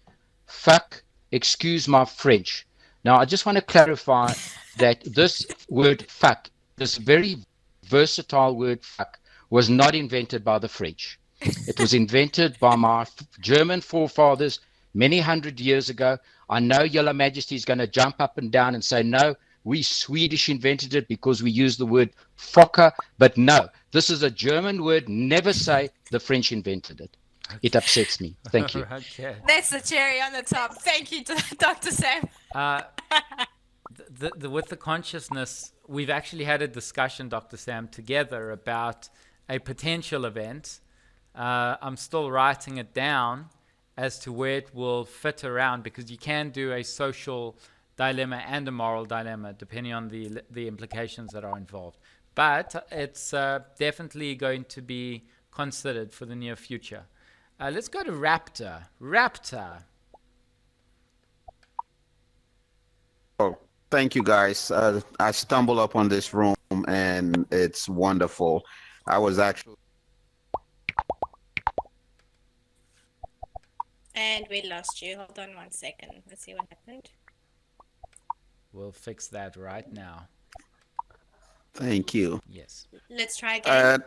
fuck, excuse my French. Now, I just want to clarify that this word fuck, this very versatile word fuck, was not invented by the French. It was invented by my German forefathers many hundred years ago. I know Yellow Majesty is going to jump up and down and say, no, we Swedish invented it because we use the word fokker. But no, this is a German word. Never say the French invented it. It upsets me. Thank you. Okay. That's the cherry on the top. Thank you, Dr. Sam. With the consciousness, we've actually had a discussion, Dr. Sam, together about a potential event. I'm still writing it down as to where it will fit around, because you can do a social dilemma and a moral dilemma, depending on the implications that are involved. But it's definitely going to be considered for the near future. Let's go to Raptor. Raptor. Oh, thank you guys. I stumbled upon this room and it's wonderful. I was actually. And we lost you. Hold on 1 second. Let's see what happened. We'll fix that right now. Thank you. Yes. Let's try again.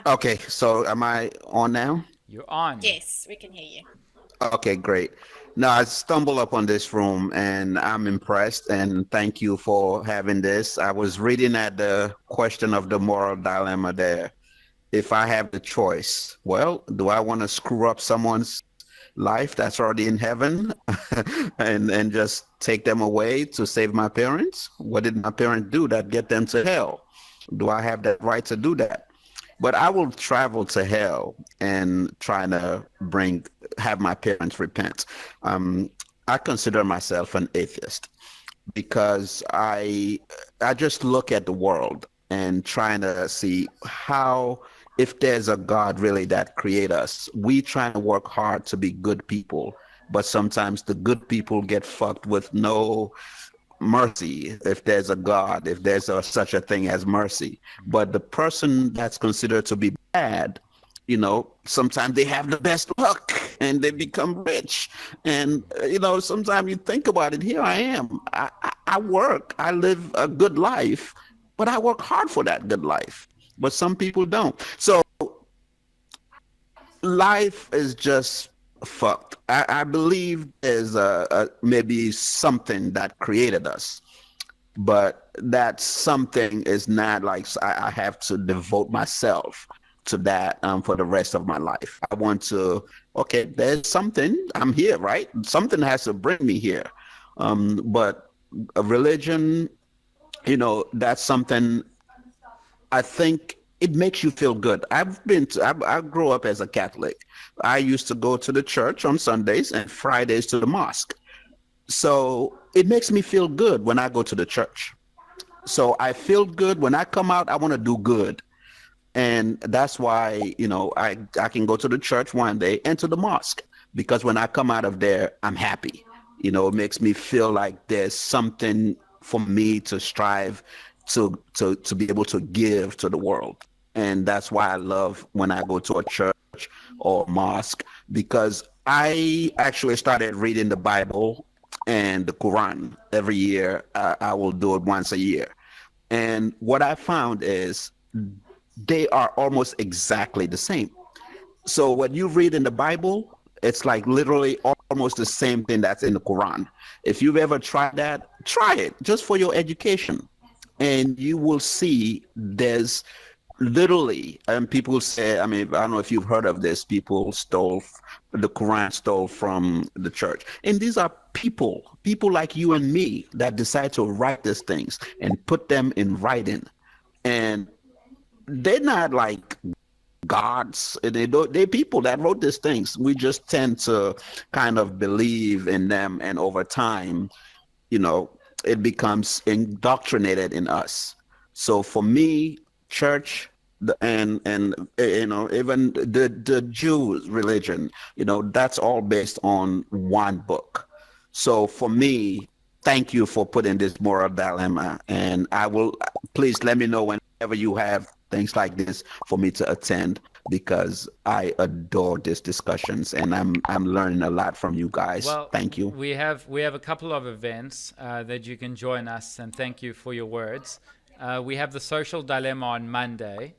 Okay, so am I on now? You're on. Yes, we can hear you. Okay, great. Now I stumbled upon this room and I'm impressed and thank you for having this. I was reading at the question of the moral dilemma there. If I have the choice, well, do I want to screw up someone's life that's already in heaven and just take them away to save my parents? What did my parents do that get them to hell? Do I have that right to do that? But I will travel to hell and try to have my parents repent. I consider myself an atheist because I just look at the world and trying to see how, if there's a God really that create us, we try to work hard to be good people, but sometimes the good people get fucked with no mercy. If there's a God, if there's such a thing as mercy, but the person that's considered to be bad, sometimes they have the best luck and they become rich. And sometimes you think about it. Here I am. I work. I live a good life, but I work hard for that good life. But some people don't. So life is just fucked. I believe there's maybe something that created us, but that something is not like I have to devote myself to that for the rest of my life. I want to, okay, there's something, I'm here, right? Something has to bring me here. But a religion, that's something I think it makes you feel good. I grew up as a Catholic. I used to go to the church on Sundays and Fridays to the mosque. So it makes me feel good when I go to the church. So I feel good when I come out. I want to do good. And that's why, I can go to the church one day and to the mosque, because when I come out of there, I'm happy. It makes me feel like there's something for me to strive to be able to give to the world. And that's why I love when I go to a church or mosque, because I actually started reading the Bible and the Quran every year. I will do it once a year. And what I found is they are almost exactly the same. So what you read in the Bible, it's like literally almost the same thing that's in the Quran. If you've ever tried that, try it just for your education. And you will see there's literally, and people say, I don't know if you've heard of this, the Quran stole from the church. And these are people like you and me that decide to write these things and put them in writing. And they're not like gods. They're people that wrote these things. We just tend to kind of believe in them. And over time, it becomes indoctrinated in us. So for me, church and even the Jews religion, that's all based on one book. So for me, thank you for putting this moral dilemma, and please let me know whenever you have things like this for me to attend, because I adore these discussions and I'm learning a lot from you guys. Well, thank you. We have a couple of events that you can join us, and thank you for your words. We have the social dilemma on Monday.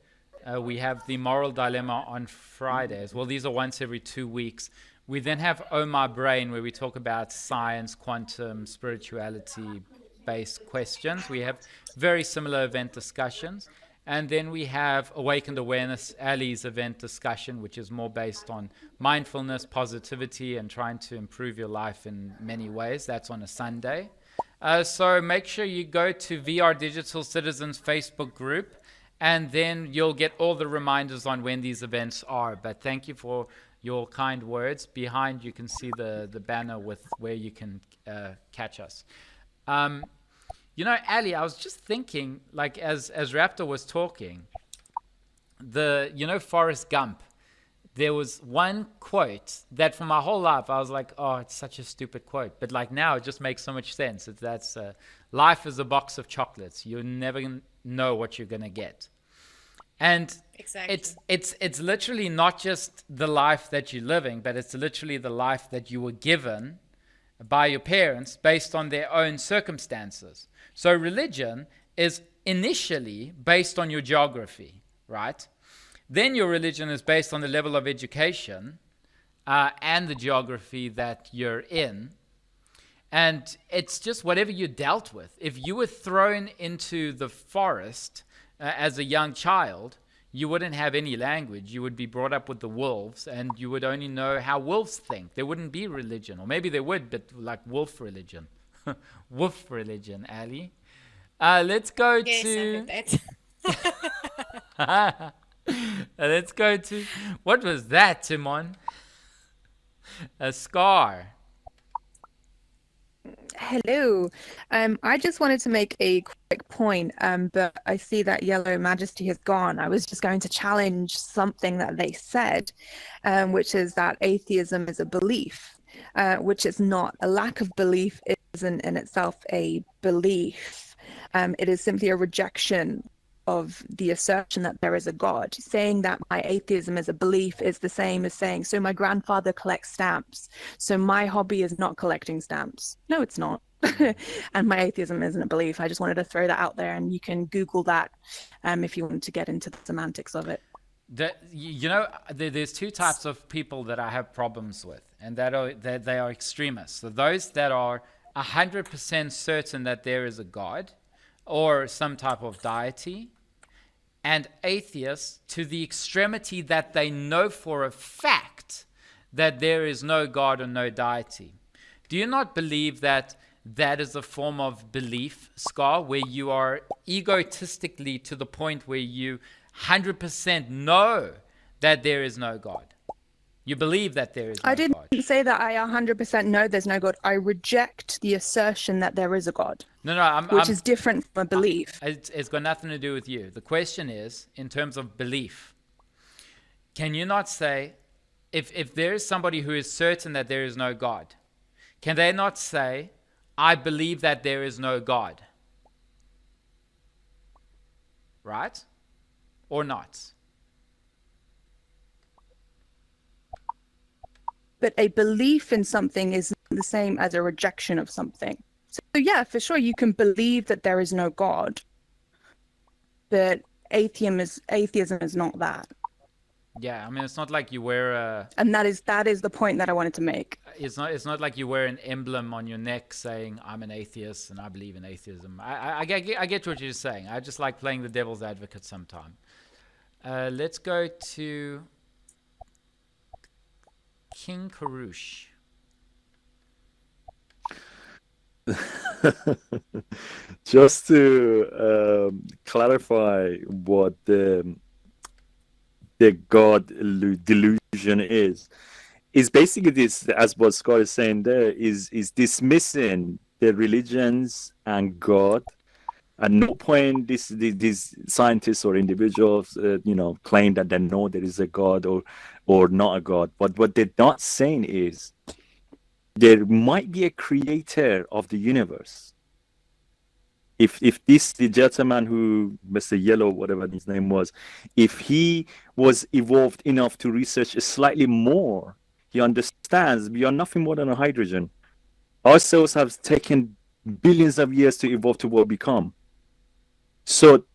We have the moral dilemma on Fridays. Well, these are once every 2 weeks. We then have Oh My Brain, where we talk about science, quantum, spirituality based questions. We have very similar event discussions. And then we have Awakened Awareness, Ali's event discussion, which is more based on mindfulness, positivity, and trying to improve your life in many ways. That's on a Sunday. So make sure you go to VR Digital Citizens Facebook group, and then you'll get all the reminders on when these events are. But thank you for your kind words. Behind you can see the banner with where you can catch us. You know, Ali, I was just thinking, like, as Raptor was talking, Forrest Gump, there was one quote that for my whole life I was like, oh, it's such a stupid quote. But like now it just makes so much sense. That's life is a box of chocolates. You're never going to know what you're going to get. And exactly. it's literally not just the life that you're living, but it's literally the life that you were given by your parents based on their own circumstances. So religion is initially based on your geography, right? Then your religion is based on the level of education and the geography that you're in. And it's just whatever you dealt with. If you were thrown into the forest as a young child, you wouldn't have any language. You would be brought up with the wolves, and you would only know how wolves think. There wouldn't be religion. Or maybe there would, but like wolf religion. Wolf religion, Ali. Let's go to... Let's go to... What was that, Timon? A scar. Hello. I just wanted to make a quick point, but I see that Yellow Majesty has gone. I was just going to challenge something that they said, which is that atheism is a belief, which is not. A lack of belief isn't in itself a belief. It is simply a rejection of the assertion that there is a God. Saying that my atheism is a belief is the same as saying, so my grandfather collects stamps, so my hobby is not collecting stamps. No, it's not. And my atheism isn't a belief. I just wanted to throw that out there, and you can Google that if you want to get into the semantics of it. There's two types of people that I have problems with, and that they are extremists. So those that are 100% certain that there is a God or some type of deity, and atheists to the extremity that they know for a fact that there is no God or no deity. Do you not believe that that is a form of belief, Scar, where you are egotistically to the point where you 100% know that there is no God? You believe that there is no God. I didn't say that I 100% know there's no God. I reject the assertion that there is a God. Which is different from a belief. It's got nothing to do with you. The question is, in terms of belief, can you not say, if there is somebody who is certain that there is no God, can they not say, I believe that there is no God? Right? Or not? But a belief in something is the same as a rejection of something. So yeah, for sure, you can believe that there is no God, but atheism is not that. Yeah, I mean, it's not like you wear a... And that is the point that I wanted to make. It's not like you wear an emblem on your neck saying, I'm an atheist and I believe in atheism. I get what you're saying. I just like playing the devil's advocate sometime. Let's go to King Karush. Just to clarify what the God delusion is basically this, as what Scott is saying there, is dismissing the religions and God. At no point these scientists or individuals claim that they know there is a God or not a God. But what they're not saying is there might be a creator of the universe. If the gentleman who, Mr. Yellow, whatever his name was, if he was evolved enough to research slightly more, he understands we are nothing more than a hydrogen. Our cells have taken billions of years to evolve to what we become. So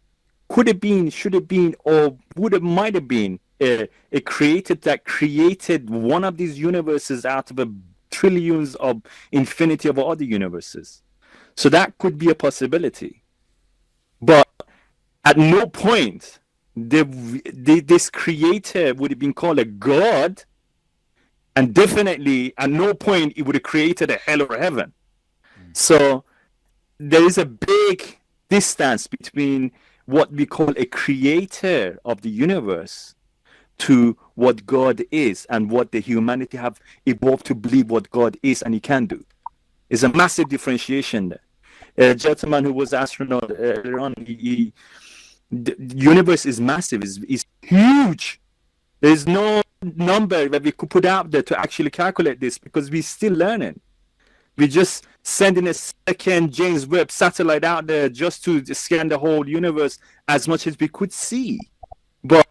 could it been, should it been, or might have been a creator that created one of these universes out of a trillions of infinity of other universes? So that could be a possibility. But at no point this creator would have been called a god, and definitely at no point it would have created a hell or a heaven. So there is a big distance between what we call a creator of the universe to what God is and what the humanity have evolved to believe what God is and he can do. Is a massive differentiation there. a gentleman who was astronaut earlier on, the universe is massive, is huge. There's no number that we could put out there to actually calculate this because we're still learning. We're just sending a second James Webb satellite out there just to scan the whole universe as much as we could see. But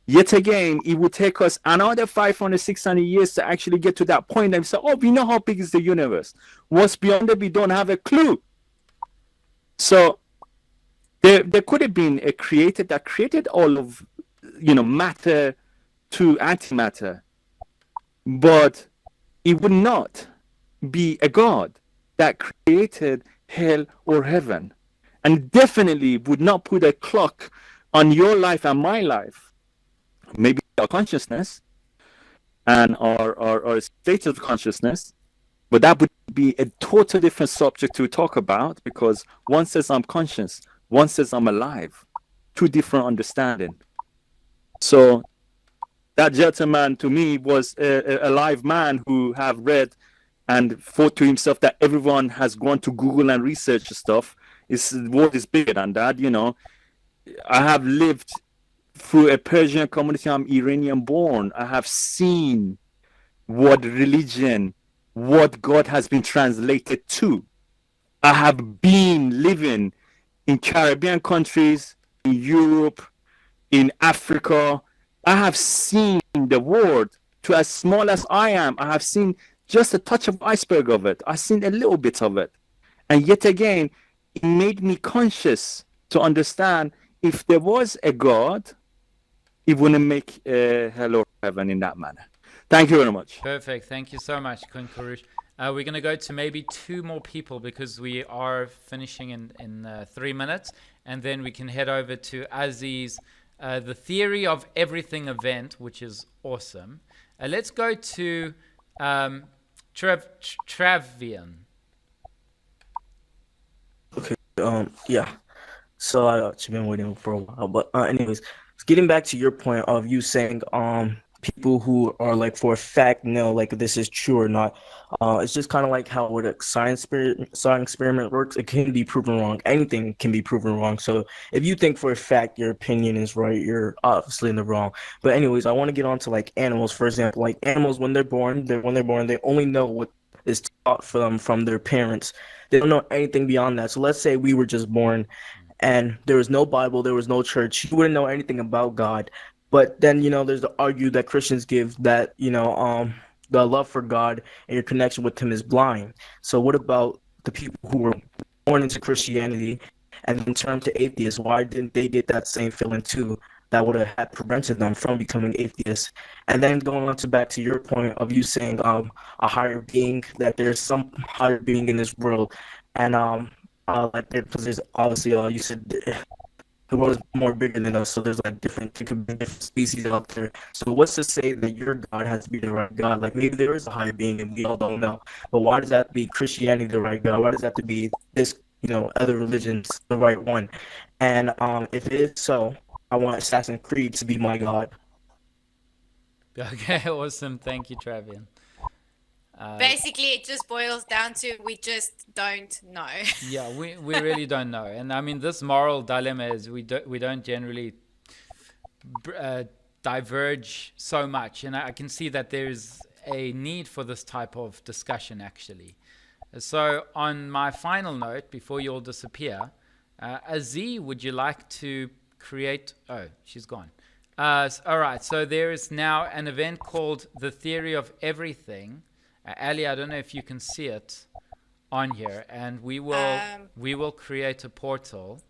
yet again, it would take us another 500, 600 years to actually get to that point and say, oh, we know how big is the universe. What's beyond it, we don't have a clue. So there could have been a creator that created all of, matter to antimatter, but it would not be a God that created hell or heaven, and definitely would not put a clock on your life and my life. Maybe our consciousness and our state of consciousness, but that would be a total different subject to talk about, because one says I'm conscious, one says I'm alive. Two different understanding. So that gentleman to me was a live man who have read and thought to himself that everyone has gone to Google and research stuff. The world is bigger than that, I have lived through a Persian community. I'm Iranian born. I have seen what religion, what God has been translated to. I have been living in Caribbean countries, in Europe, in Africa. I have seen the world. To as small as I am, I have seen just a touch of iceberg of it. I've seen a little bit of it. And yet again, it made me conscious to understand if there was a God, it wouldn't make hell or heaven in that manner. Thank you very much. Perfect. Thank you so much, Kun Kurush. We're going to go to maybe two more people because we are finishing in 3 minutes. And then we can head over to Aziz, the theory of everything event, which is awesome. Let's go to Travian. Okay. Yeah. So I've been waiting for a while, but anyways, getting back to your point of you saying people who are like for a fact know like this is true or not. It's just kind of like how with a science experiment works. It can be proven wrong. Anything can be proven wrong. So if you think for a fact your opinion is right, you're obviously in the wrong. But anyways, I want to get on to like animals, for example. Like animals, when they're born, they only know what is taught for them from their parents. They don't know anything beyond that. So let's say we were just born and there was no Bible, there was no church. You wouldn't know anything about God. But then, there's the argue that Christians give that, the love for God and your connection with him is blind. So what about the people who were born into Christianity and then turned to atheists? Why didn't they get that same feeling too that would have had prevented them from becoming atheists? And then going on to back to your point of you saying a higher being, that there's some higher being in this world. And because there's obviously you said the world is more bigger than us, so there's like there could be different species out there. So what's to say that your God has to be the right God? Like maybe there is a higher being and we all don't know. But why does that have to be Christianity the right God? Why does that have to be this, other religions the right one? And if it is so, I want Assassin's Creed to be my God. Okay, awesome. Thank you, Travian. Basically, it just boils down to we just don't know. Yeah, we really don't know. And I mean, this moral dilemma is we don't generally diverge so much. And I can see that there's a need for this type of discussion, actually. So on my final note, before you all disappear, Aziz, would you like to create... Oh, she's gone. All right, so there is now an event called The Theory of Everything. Ali, I don't know if you can see it on here, and we will create a portal.